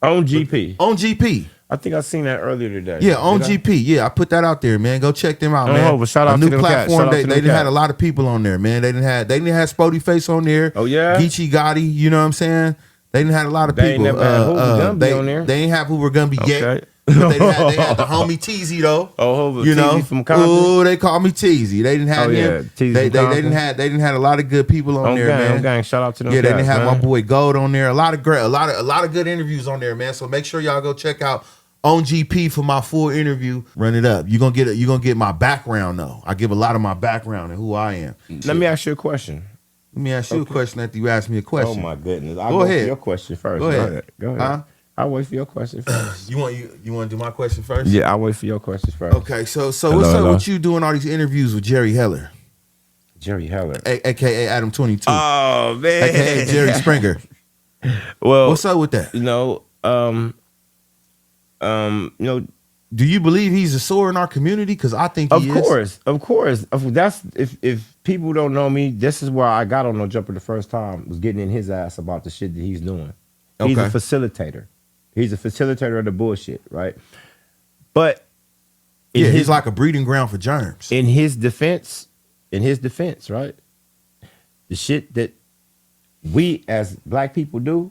On GP. On GP. I think I seen that earlier today. Yeah, on GP. Yeah, I put that out there, man. Go check them out, man. But shout out a new to platform. They didn't had a lot of people on there, man. They didn't have Spody Face on there. Oh yeah. Geechee Gotti. You know what I'm saying? They didn't have a lot of people. Hoover Gumby on there. They ain't have Hoover Gumby yet. But they had the homie Teezy though. Oh, you know, Teezy from Compton? oh, they call me Teezy. They didn't have him. Teezy They from didn't have a lot of good people on there, man. Gang. Shout out to them. Yeah, they guys, didn't have man. my boy Gold on there. A lot of good interviews on there, man. So make sure y'all go check out on GP for my full interview. Run it up. You're gonna get my background though. I give a lot of my background and who I am. Let me ask you a question. Let me ask you a question after you ask me a question. Oh my goodness. I'll Go ahead. for your question first. Go ahead. Go ahead. Huh? I'll wait for your question first. You want to do my question first? Yeah, I'll wait for your question first. Okay, so what's up with you doing all these interviews with Jerry Heller? Jerry Heller. AKA Adam 22. Oh man. AKA Jerry Springer. Well, What's up with that? Do you believe he's a sore in our community? Because I think he is. Of course. That's if people don't know me, this is where I got on No Jumper the first time, was getting in his ass about the shit that he's doing. He's a facilitator. He's a facilitator of the bullshit, right? But he's like a breeding ground for germs. In his defense, right? The shit that we as black people do,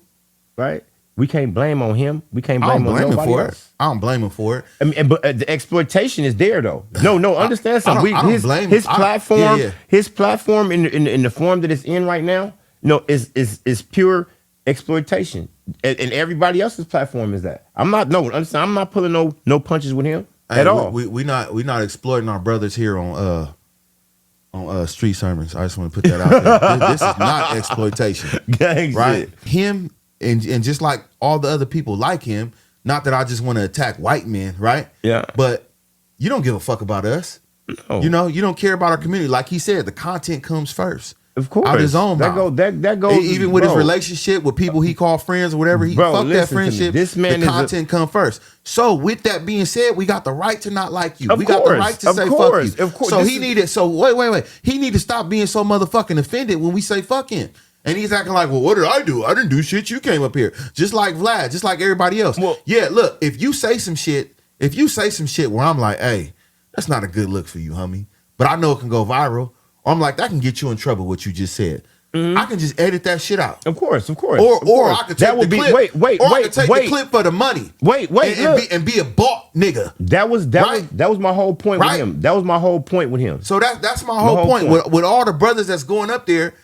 right? We can't blame on him. We can't blame on nobody else. I don't blame him for it. I mean, but the exploitation is there though. No, understand something. I don't blame his him. platform, his platform in the form that it's in right now, is pure exploitation. And everybody else's platform is that. I'm not pulling no punches with him at all. We not exploiting our brothers here on Street Sermons. I just want to put that out there. This is not exploitation. Gang right? Shit. Him and just like all the other people like him, not that I just want to attack white men, right? Yeah. But you don't give a fuck about us. No. You don't care about our community. Like he said, the content comes first. Of course. Out his own mouth. That goes even with his relationship with people he called friends or whatever, fuck that friendship. This man the content come first. So with that being said, we got the right to not like you. We got the right to say fuck you. Of course. So wait. He need to stop being so motherfucking offended when we say fuck him. And he's acting like, well, what did I do? I didn't do shit. You came up here. Just like Vlad, just like everybody else. Well, yeah, look, if you say some shit where I'm like, hey, that's not a good look for you, homie. But I know it can go viral. Or I'm like, that can get you in trouble, what you just said. Mm-hmm. I can just edit that shit out. Of course. Or I could take the clip. I could take the clip for the money. And be a bought nigga. That was my whole point with him. That was my whole point with him. So that's my whole point. With all the brothers that's going up there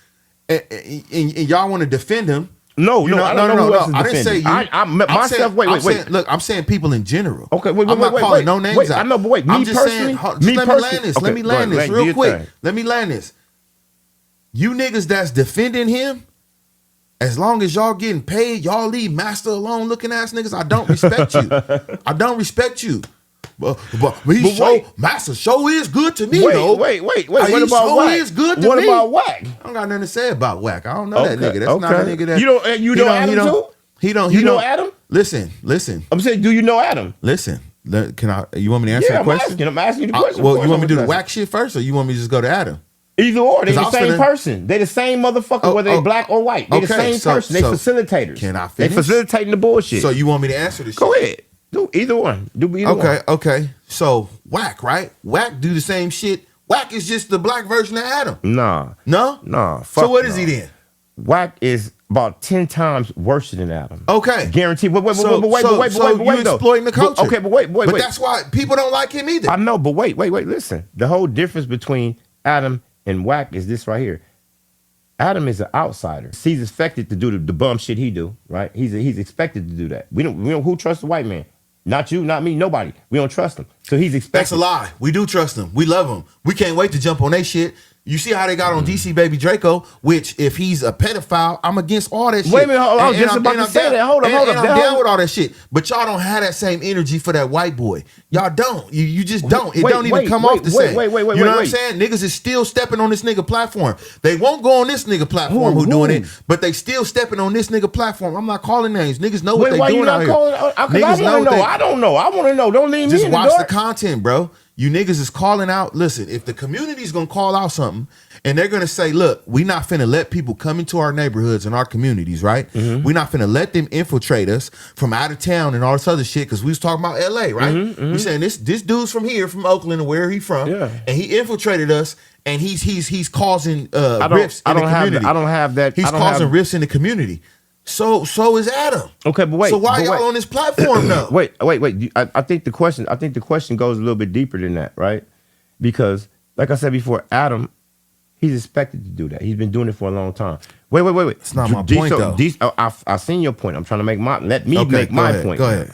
and y'all want to defend him. No. I didn't say you. Look, I'm saying people in general. Okay, I'm not calling no names out. I know, but wait, I'm just saying, let me land this. Let me land this real quick. Let me land this. You niggas that's defending him, as long as y'all getting paid, y'all leave master alone looking ass niggas. I don't respect you. I don't respect you. But master show is good to me though. Wait. What about Wack? Is good to what me. About Wack? I don't got nothing to say about Wack. I don't know that nigga. That's not a nigga that you know Adam too. He don't. Adam? Listen. I'm saying, do you know Adam? Listen. Can I? You want me to answer the question? I'm asking you the question. Well, you want me to do the Wack shit first, or you want me to just go to Adam? Either or, they the same person. They the same motherfucker, whether they black or white. They the same person. They facilitators. Can I finish? They facilitating the bullshit. So you want me to answer this? Go ahead. Do either one. Okay. So Wack, right? Wack do the same shit. Wack is just the black version of Adam. Nah. So what is he then? Wack is about 10 times worse than Adam. Okay. Guaranteed. Wait. So you exploiting the culture. Okay, but wait. But that's why people don't like him either. I know, but wait. Listen. The whole difference between Adam and Wack is this right here. Adam is an outsider. He's expected to do the bum shit he do, right? He's expected to do that. We don't who trusts the white man? Not you, not me, nobody. We don't trust him. So he's expected. That's a lie. We do trust him. We love him. We can't wait to jump on their shit. You see how they got on DC Baby Draco, which if he's a pedophile, I'm against all that shit. Wait a minute, I was just about to say that. Hold up. I'm down with all that shit. But y'all don't have that same energy for that white boy. Y'all don't. You just don't. It don't even come off the same. You know what I'm saying? Niggas is still stepping on this nigga platform. They won't go on this nigga platform who doing it, but they still stepping on this nigga platform. I'm not calling names. Niggas know what they doing out here. Niggas know. I don't know. I want to know. Don't leave me in the dark. Just watch the content, bro. You niggas is calling out. Listen, if the community's gonna call out something and they're gonna say, look, we not finna let people come into our neighborhoods and our communities, right? Mm-hmm. We not finna let them infiltrate us from out of town and all this other shit, because we was talking about LA, right? Mm-hmm. We saying this dude's from here, from Oakland, or where he from, and he infiltrated us, and he's causing rifts in the community. I don't have that. He's causing rifts in the community. So is Adam. Okay, but wait. So why but y'all wait. on this platform though? Wait. I think the question goes a little bit deeper than that, right? Because, like I said before, Adam, he's expected to do that. He's been doing it for a long time. Wait. It's not my point though. I've seen your point. I'm trying to make my make my point. Go ahead.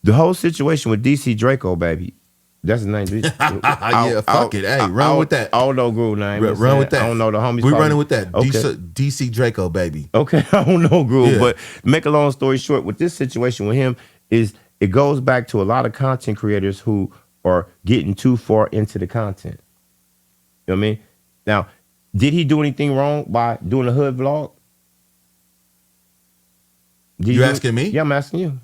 The whole situation with DC Draco, baby. That's his name. Yeah, fuck it. Hey, run with that. I don't know Groove name. Run with that. I don't know the homies. We running with that. Okay. DC Draco, baby. Okay, I don't know Groove, Yeah. but make a long story short, with this situation with him is it goes back to a lot of content creators who are getting too far into the content. You know what I mean? Now, did he do anything wrong by doing a hood vlog? You asking me? Yeah, I'm asking you.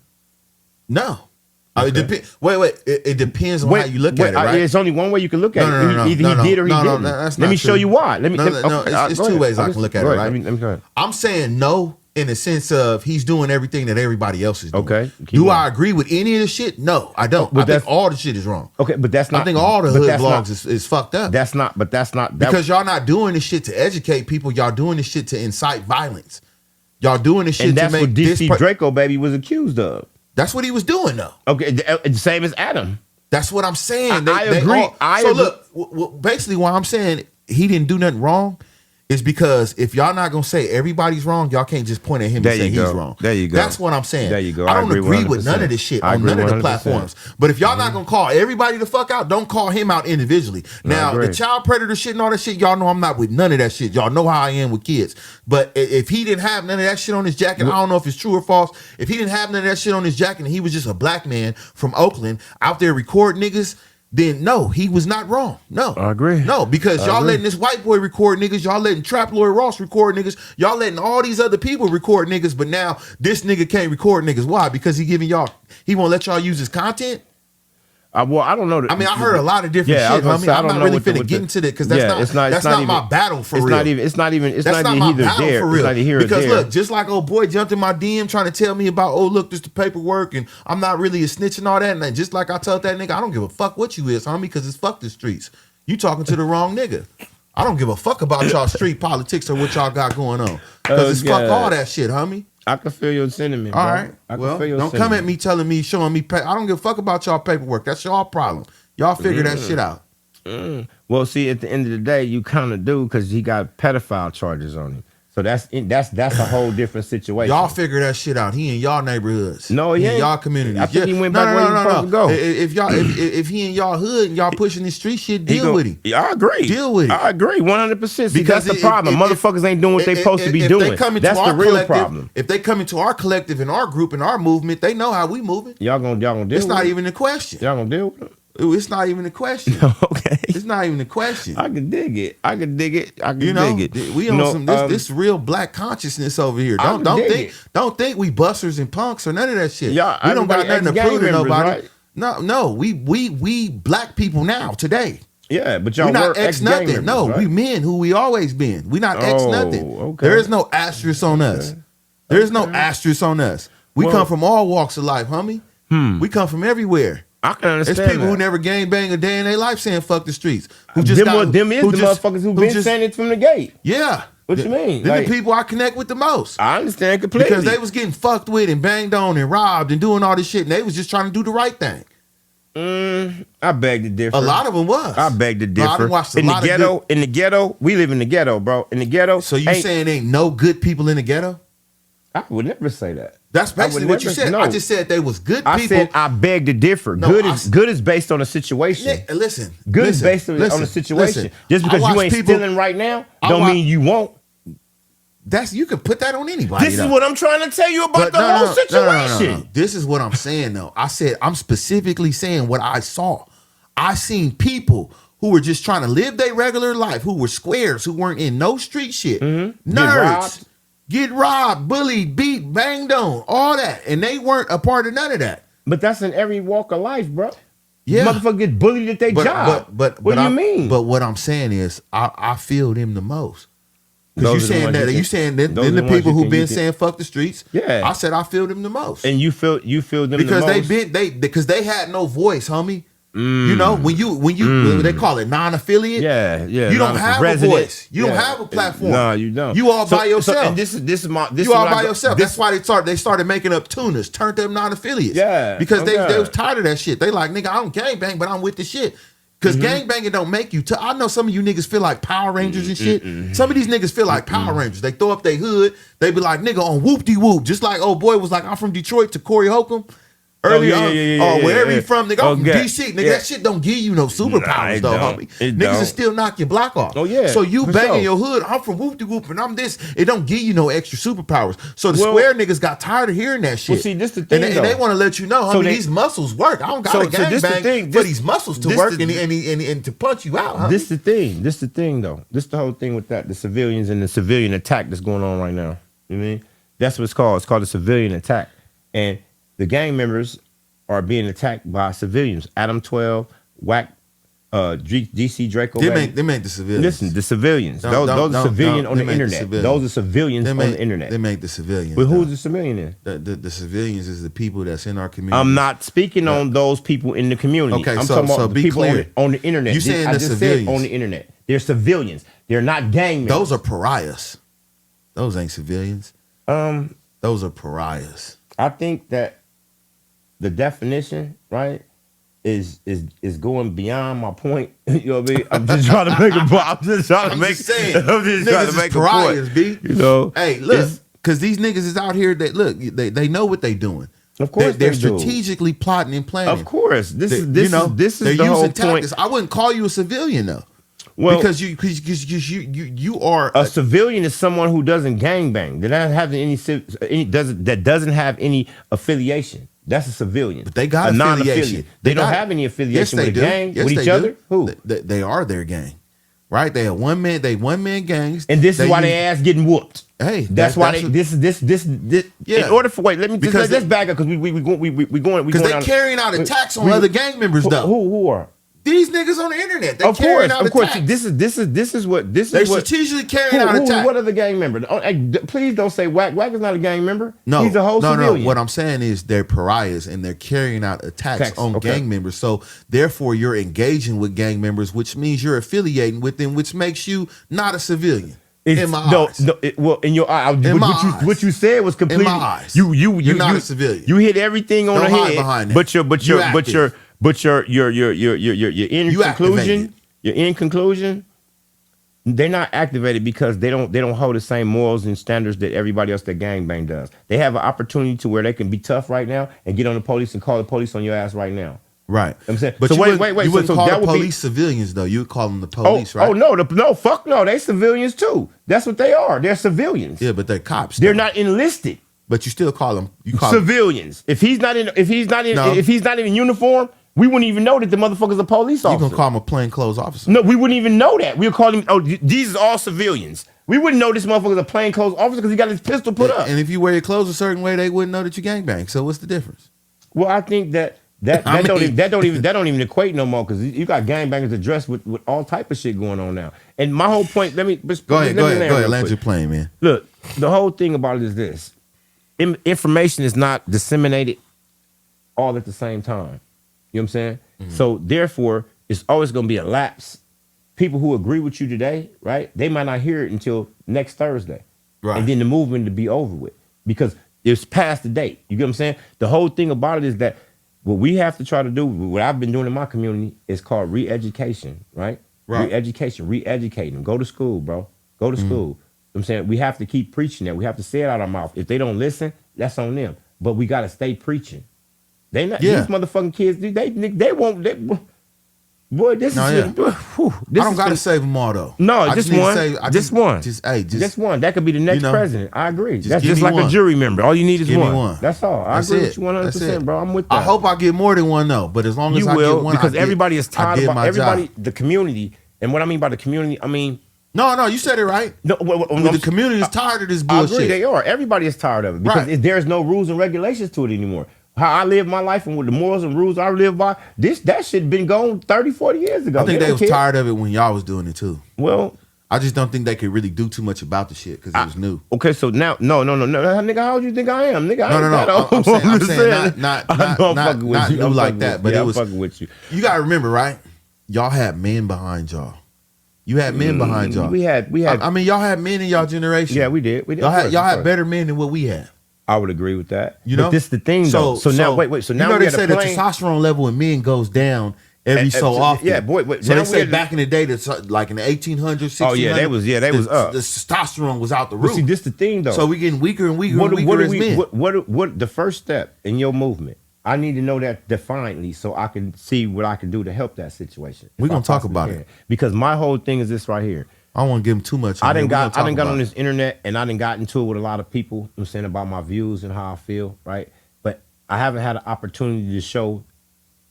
No. Okay. It depends. Wait. It depends on how you look at it, right? It's only one way you can look at it. No, Either he did or he didn't. That's let not me true. show you why. It's two ways I can look at it, right? Let me go ahead. I'm saying no in the sense of he's doing everything that everybody else is doing. Okay. Do I agree with any of the shit? No, I don't. I think all the shit is wrong. Okay, but that's not. I think all the hood vlogs is fucked up. That's not. Because y'all not doing this shit to educate people. Y'all doing this shit to incite violence. Y'all doing this shit and to that's make what DC Draco baby was accused of. That's what he was doing though. Okay, the same as Adam. That's what I'm saying. I agree. Look, basically why I'm saying he didn't do nothing wrong is because if y'all not gonna say everybody's wrong, y'all can't just point at him and say he's wrong. There you go. That's what I'm saying. There you go. I don't agree 100%. with none of this shit I on none of the 100%. platforms. But if y'all not gonna call everybody the fuck out, don't call him out individually. Now, the child predator shit and all that shit, y'all know I'm not with none of that shit. Y'all know how I am with kids. But if he didn't have none of that shit on his jacket, I don't know if it's true or false. If he didn't have none of that shit on his jacket and he was just a black man from Oakland out there recording niggas, then no, he was not wrong. No. I agree. No, because y'all letting this white boy record niggas, y'all letting Trap Lloyd Ross record niggas, y'all letting all these other people record niggas, but now this nigga can't record niggas. Why? Because he won't let y'all use his content? Well, I don't know. I mean, I heard a lot of different shit. I'm not really finna get into that because that's not my battle for real. It's not even my battle there. for real. It's not because there. Look, just like old boy jumped in my DM trying to tell me about, oh look, this the paperwork and I'm not really a snitch and all that. And just like I told that nigga, I don't give a fuck what you is, homie, because it's fuck the streets. You talking to the wrong nigga. I don't give a fuck about y'all street politics or what y'all got going on. Because it's fuck all that shit, homie. I can feel your sentiment. All bro. right. Well, don't come at me telling me, showing me. I don't give a fuck about y'all paperwork. That's y'all problem. Y'all figure that shit out. Well, see, at the end of the day, you kind of do because he got pedophile charges on him. So that's a whole different situation. Y'all figure that shit out. He in y'all neighborhoods. No, he ain't. In y'all communities. I think he went back where he was supposed to go. If he in y'all hood and y'all pushing this street shit, deal with him. Yeah, I agree. Deal with it. I agree 100%. See, Because that's the problem. Motherfuckers ain't doing what they supposed to be doing. That's the real problem. If they come into our collective and our group and our movement, they know how we moving. Y'all gonna deal with it. It's not even a question. Y'all gonna deal with it. It's not even a question. Okay. It's not even a question. I can dig it. Dig it. We on some this real black consciousness over here. Don't think we busters and punks or none of that shit. Yeah, we don't got nothing to prove to nobody. Right? No, we black people now today. Yeah, but y'all we're not ex nothing. Members, no, right? we men who we always been. We not ex nothing. Okay. There is no asterisk on us. There is no asterisk on us. We come from all walks of life, homie. We come from everywhere. I can understand. It's people that. who never gang bang a day in their life saying fuck the streets. Who just the motherfuckers who been saying it from the gate. Yeah. What you mean? They're the people I connect with the most. I understand completely. Because they was getting fucked with and banged on and robbed and doing all this shit, and they was just trying to do the right thing. I beg to differ. A lot of them was. I beg to differ. I done watched in the ghetto, we live in the ghetto, bro. In the ghetto. So you saying ain't no good people in the ghetto? I would never say that. That's basically what you said. No. I just said they was good people. I said I beg to differ. No, good is based on a situation. Listen. Good is based on a situation. Just because you ain't stealing right now, don't mean you won't. You can put that on anybody. This is what I'm trying to tell you about the whole situation. No. This is what I'm saying though. I said I'm specifically saying what I saw. I seen people who were just trying to live their regular life, who were squares, who weren't in no street shit. Nerds. Get robbed, bullied, beat, banged on, all that. And they weren't a part of none of that. But that's in every walk of life, bro. Yeah. Motherfucker get bullied at their job. But what do you mean? But what I'm saying is I feel them the most. Because you saying that then the people who been saying fuck the streets. Yeah. I said I feel them the most. And you feel them because the most. because they had no voice, homie. You know, when you they call it non-affiliate. Yeah. You don't have resident. a voice. You don't have a platform. No, you don't. You all by yourself. And this is my. This you is all what by I go- yourself. this- That's why they started making up tuners, turned them non-affiliates. Yeah. because they Okay. was tired of that shit. They like, nigga, I don't gangbang, but I'm with the shit. Because gangbanging don't make you. I know some of you niggas feel like Power Rangers and shit. Some of these niggas feel like Power Rangers. They throw up their hood. They be like, nigga, on whoop-de-whoop. Just like old boy was like, I'm from Detroit to Corey Holcomb. Earlier on, wherever you from, nigga, I'm from DC. Nigga, that shit don't give you no superpowers, though, homie. Niggas will still knock your block off. Oh, yeah. So you For banging sure. your hood, I'm from whoop-de-whoop, and I'm this. It don't give you no extra superpowers. So the square niggas got tired of hearing that shit. Well, see, this the thing, and they want to let you know, homie, So these muscles work. I don't got to so this the gangbang thing. for these muscles to this work the- and to punch you out, homie. This the thing. This the thing, though. This the whole thing with that. The civilians and the civilian attack that's going on right now. You know what I mean? That's what it's called. It's called a civilian attack. And the gang members are being attacked by civilians. Adam 12, Whack, DC Draco. They make the civilians. Listen, the civilians. Those are civilians on the internet. Those are civilians on the internet. They make the civilians. But who's the civilian in? The civilians is the people that's in our community. I'm not speaking on those people in the community. Okay, I'm so talking about the be people clear. on the internet. You saying I the just civilians. said on the internet. They're civilians. They're not gang members. Those are pariahs. Those ain't civilians. Those are pariahs. I think that the definition, right, is going beyond my point. You know what I mean? I'm just trying to make a point. I'm just trying to make. saying, I'm just trying to niggas make is a pariahs, point. B. You know, Hey, look, because these niggas is out here that look, they know what they doing. Of course they're they do. strategically plotting and planning. Of course, this They- is they're the whole using tactics. point. I wouldn't call you a civilian though. Well, because you are a civilian is someone who doesn't gangbang. That doesn't have that doesn't have any affiliation. That's a civilian. But they got a affiliation. non-affiliate. They don't have any affiliation with a gang, with each other. Who? They are their gang, right? They are one man gangs, And this is why they use- ass getting whooped. Hey, that's why they what- this. Yeah. In order for let me Because let's back up because we going because they carrying out attacks on other gang members though. Who are? These niggas on the internet, they Of carrying course, out of course. attacks. This is what They're strategically carrying out attacks. What other gang member? Oh, hey, please don't say Whack. Whack is not a gang member. No, he's a whole civilian. No. What I'm saying is they're pariahs and they're carrying out attacks on okay. gang members. So therefore, you're engaging with gang members, which means you're affiliating with them, which makes you not a civilian. In my eyes. Well, in your eye, In my eyes. what you said was completely. In my eyes. You're not a civilian. You hit everything on Don't the hide head. behind that. You're in conclusion. They're not activated because they don't hold the same morals and standards that everybody else that gangbang does. They have an opportunity to where they can be tough right now and get on the police and call the police on your ass right now. Right. I'm saying, But so you wait. You wouldn't call that the would be- police civilians though. You would call them the police, right? Oh no, fuck no, they civilians too. That's what they are. They're civilians. Yeah, but they're cops. They're though. not enlisted. But you still call them. You call them. Civilians. If he's not in No. uniform, we wouldn't even know that the motherfucker's a police You officer. gonna call them a plainclothes officer? No, we wouldn't even know that. We'll call him. Oh, these are all civilians. We wouldn't know this motherfucker's a plainclothes officer because he got his pistol put up. And if you wear your clothes a certain way, they wouldn't know that you gangbang. So what's the difference? Well, I think that don't even equate no more because you got gangbangers addressed with all type of shit going on now. And my whole point. Go ahead. Land your plane, man. Look, the whole thing about it is this: information is not disseminated all at the same time. You know what I'm saying? Mm-hmm. So therefore, it's always going to be a lapse. People who agree with you today, right? They might not hear it until next Thursday, Right. and then the movement to be over with because it's past the date. You get what I'm saying? The whole thing about it is that what we have to try to do, what I've been doing in my community, is called re-education, right? Right. Re-educating them. Go to school, bro. Go to school. You know what I'm saying? We have to keep preaching that. We have to say it out of our mouth. If they don't listen, that's on them. But we got to stay preaching. They not these motherfucking kids. They won't. Boy, this No, is. yeah. Whew, this I don't is gotta gonna- save them all though. No, I just need to one. say- Just one. That could be the next You know, president. I agree. That's give just me like one. a jury member. All you need is Give me one. one. That's all. I That's agree it. with you 100%, That's it. bro. I'm with that. I hope I get more than one though. But as long as You I will, get one, because everybody is tired did about my everybody. job. The community, and what I mean by the community, I mean No, you said it right. no. The community is tired of this I bullshit. agree, they are. Everybody is tired of it because Right. there's no rules and regulations to it anymore. How I live my life and with the morals and rules I live by, that shit been gone 30, 40 years ago. I think they don't was care. tired of it when y'all was doing it too. Well, I just don't think they could really do too much about the shit because it was new. Okay, so now, no, nigga, how old you think I am, nigga? No. I'm saying not new like that, but it was. Fucking with you. You gotta remember, right? Y'all had men behind y'all. You had men behind y'all. We had. I mean, y'all had men in y'all generation. Yeah, we did. Y'all had better men than what we had. I would agree with that. You know, but this is the thing, though. So now, wait. So now you know we they say the testosterone level in men goes down every so often. Yeah, boy. Wait, so they say back in the day, that like in the 1800s, 1600s. Oh yeah, they was up. The testosterone was out the roof. But see, this the thing, though. So we getting weaker and weaker and weaker as men. What the first step in your movement? I need to know that definitely so I can see what I can do to help that situation. We're gonna talk about it because my whole thing is this right here. I don't want to give them too much. I done got on this internet and I done got into it with a lot of people. I'm saying about my views and how I feel, right? But I haven't had an opportunity to show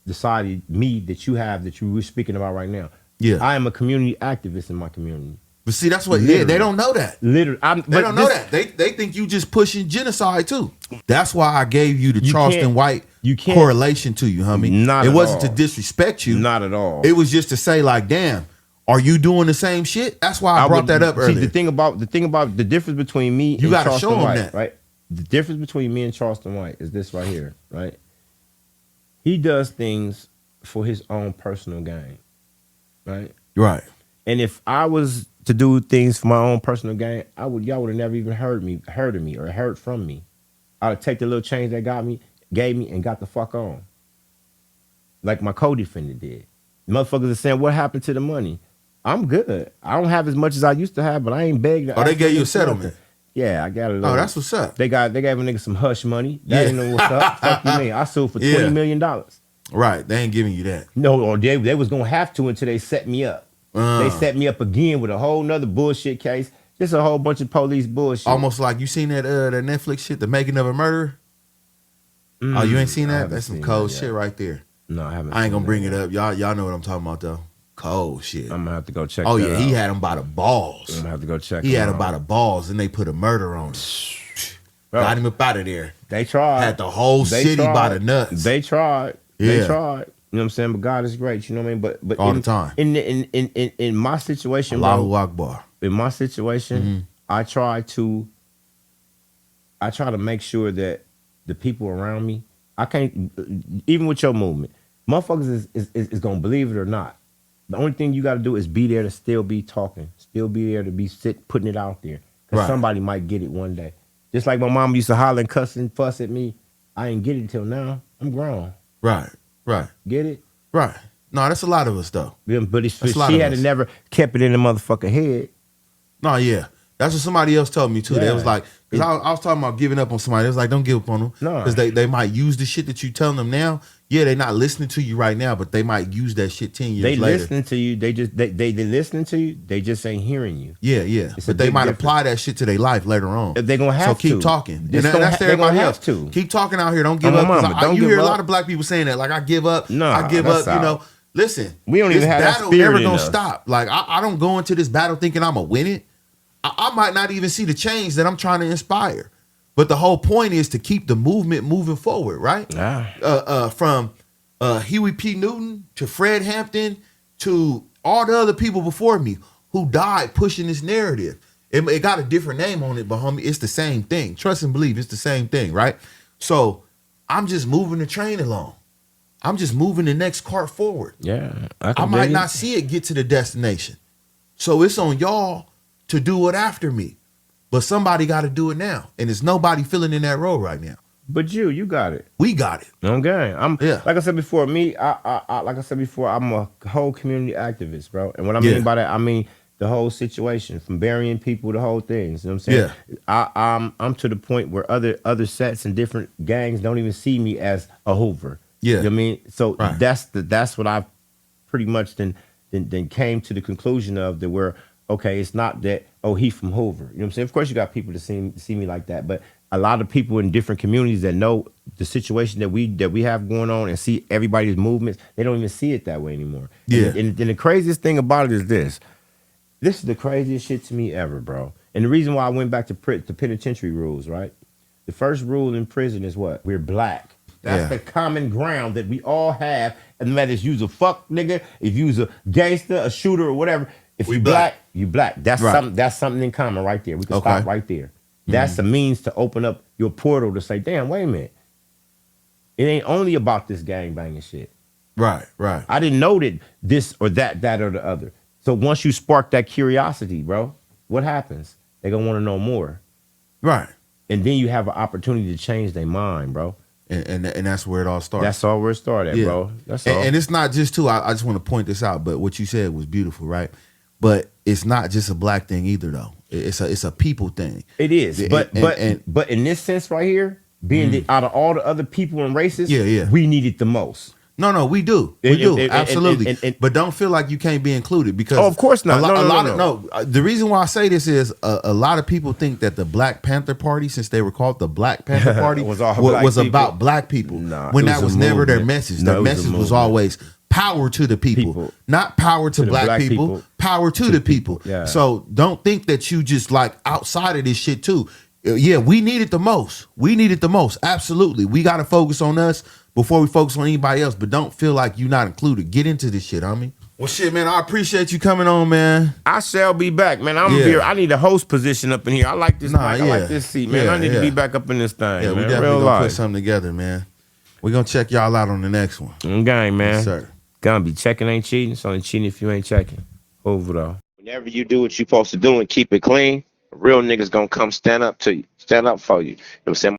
the side of me that you have that you were speaking about right now. Yeah, I am a community activist in my community. But see, that's what they don't know that. Literally, they don't know that. They think you just pushing genocide too. That's why I gave you the Charleston White correlation to you, homie. It wasn't to disrespect you. Not at all. It was just to say like, damn. Are you doing the same shit? That's why I brought that up earlier. See, the thing about the difference between me and Charleston White, that. Right? The difference between me and Charleston White is this right here, right? He does things for his own personal gain, right? Right. And if I was to do things for my own personal gain, y'all would have never even heard of me or heard from me. I would take the little change that gave me, and got the fuck on. Like my co-defendant did. Motherfuckers are saying, what happened to the money? I'm good. I don't have as much as I used to have, but I ain't begging. Oh, they gave you a settlement. Yeah, I got it. Oh, that's what's up. They gave a nigga some hush money. That ain't know what's up. Fuck you mean? I sued for $20 million. Right. They ain't giving you that. No, or they was gonna have to until they set me up. They set me up again with a whole nother bullshit case. Just a whole bunch of police bullshit. Almost like you seen that that Netflix shit, The Making of a Murderer? Oh, you ain't seen that? That's some cold shit right there. No, I haven't. I ain't gonna bring it up. Y'all know what I'm talking about though. Cold shit. I'm gonna have to go check. Oh that yeah, out. he had him by the balls. I'm gonna have to go check. He had him by the balls, and they put a murder on him. Got him up out of there. They tried. Had the whole city by the nuts. They tried. Yeah. They tried. You know what I'm saying? But God is great. You know what I mean? But all the time. In my situation, Allahu Akbar. In my situation, I try to make sure that the people around me, I can't, even with your movement, motherfuckers is gonna believe it or not. The only thing you got to do is be there to still be talking, still be there to be putting it out there, because somebody might get it one day. Just like my mom used to holler and cuss and fuss at me, I ain't get it till now. I'm grown. Right. Get it? Right. No, that's a lot of us though. Yeah, but she had never kept it in the motherfucking head. No, yeah. That's what somebody else told me too. They was like, because I was talking about giving up on somebody. They was like, don't give up on them. No. Because they might use the shit that you telling them now. Yeah, they're not listening to you right now, but they might use that shit 10 years later. They listening to you. They listening to you. They just ain't hearing you. Yeah. But they might apply that shit to their life later on. They're going to have to. So keep talking. And that's to everybody else. Keep talking out here. Don't give up. You hear a lot of black people saying that. Like, I give up. I give up. You know, listen. We don't even have that spirit in us. This battle never going to stop. Like, I don't go into this battle thinking I'm going to win it. I might not even see the change that I'm trying to inspire. But the whole point is to keep the movement moving forward, right? From Huey P. Newton to Fred Hampton to all the other people before me who died pushing this narrative. It got a different name on it, but homie, it's the same thing. Trust and believe, it's the same thing, right? So I'm just moving the train along. I'm just moving the next cart forward. Yeah. I might not see it get to the destination. So it's on y'all to do it after me. But somebody got to do it now. And there's nobody filling in that role right now. But you got it. We got it. Okay. Like I said before, I'm a whole community activist, bro. And what I mean by that, I mean the whole situation, from burying people, the whole thing. You know what I'm saying? Yeah. I'm to the point where other sets and different gangs don't even see me as a Hoover. Yeah. You know what I mean? So that's what I've pretty much then came to the conclusion of, that where, okay, it's not that, oh, he from Hoover. You know what I'm saying? Of course you got people to see me like that, but a lot of people in different communities that know the situation that we have going on and see everybody's movements, they don't even see it that way anymore. Yeah. And the craziest thing about it is this. This is the craziest shit to me ever, bro. And the reason why I went back to penitentiary rules, right? The first rule in prison is what? We're black. That's the common ground that we all have. And no matter if you's a fuck nigga, if you's a gangster, a shooter, or whatever, if you black, You black. That's Right. something. That's something in common right there. We can Okay. stop right there. That's a means to open up your portal to say, damn, wait a minute. It ain't only about this gang banging shit. Right. Right. I didn't know that this or that or the other. So once you spark that curiosity, bro, what happens? They gonna want to know more. Right. And then you have an opportunity to change their mind, bro. And that's where it all starts. That's all where it started, Yeah. bro. That's all. And it's not just too. I just want to point this out. But what you said was beautiful, right? But it's not just a black thing either, though. It's a people thing. It is. But in this sense right here, being that out of all the other people and races, we need it the most. No, we do. We do. Absolutely. But don't feel like you can't be included because of course not. The reason why I say this is a lot of people think that the Black Panther Party, since they were called the Black Panther Party, was about black people. When that was never their message. Their message was always power to the people. Not power to black people, power to the people. Yeah. So don't think that you just like outside of this shit too. Yeah, we need it the most. We need it the most. Absolutely. We got to focus on us before we focus on anybody else, but don't feel like you're not included. Get into this shit, homie. Well, shit, man, I appreciate you coming on, man. I shall be back, man. I'm here. I need a host position up in here. I like this mic. I like this seat, man. I need to be back up in this thing, man. We definitely going to put something together, man. We're going to check y'all out on the next one. Gang, man. Yes, sir. Gumby, checking ain't cheating. It's only cheating if you ain't checking. Over, though. Whenever you do what you're supposed to do and keep it clean, real niggas gonna come stand up to you, stand up for you. You know what I'm saying?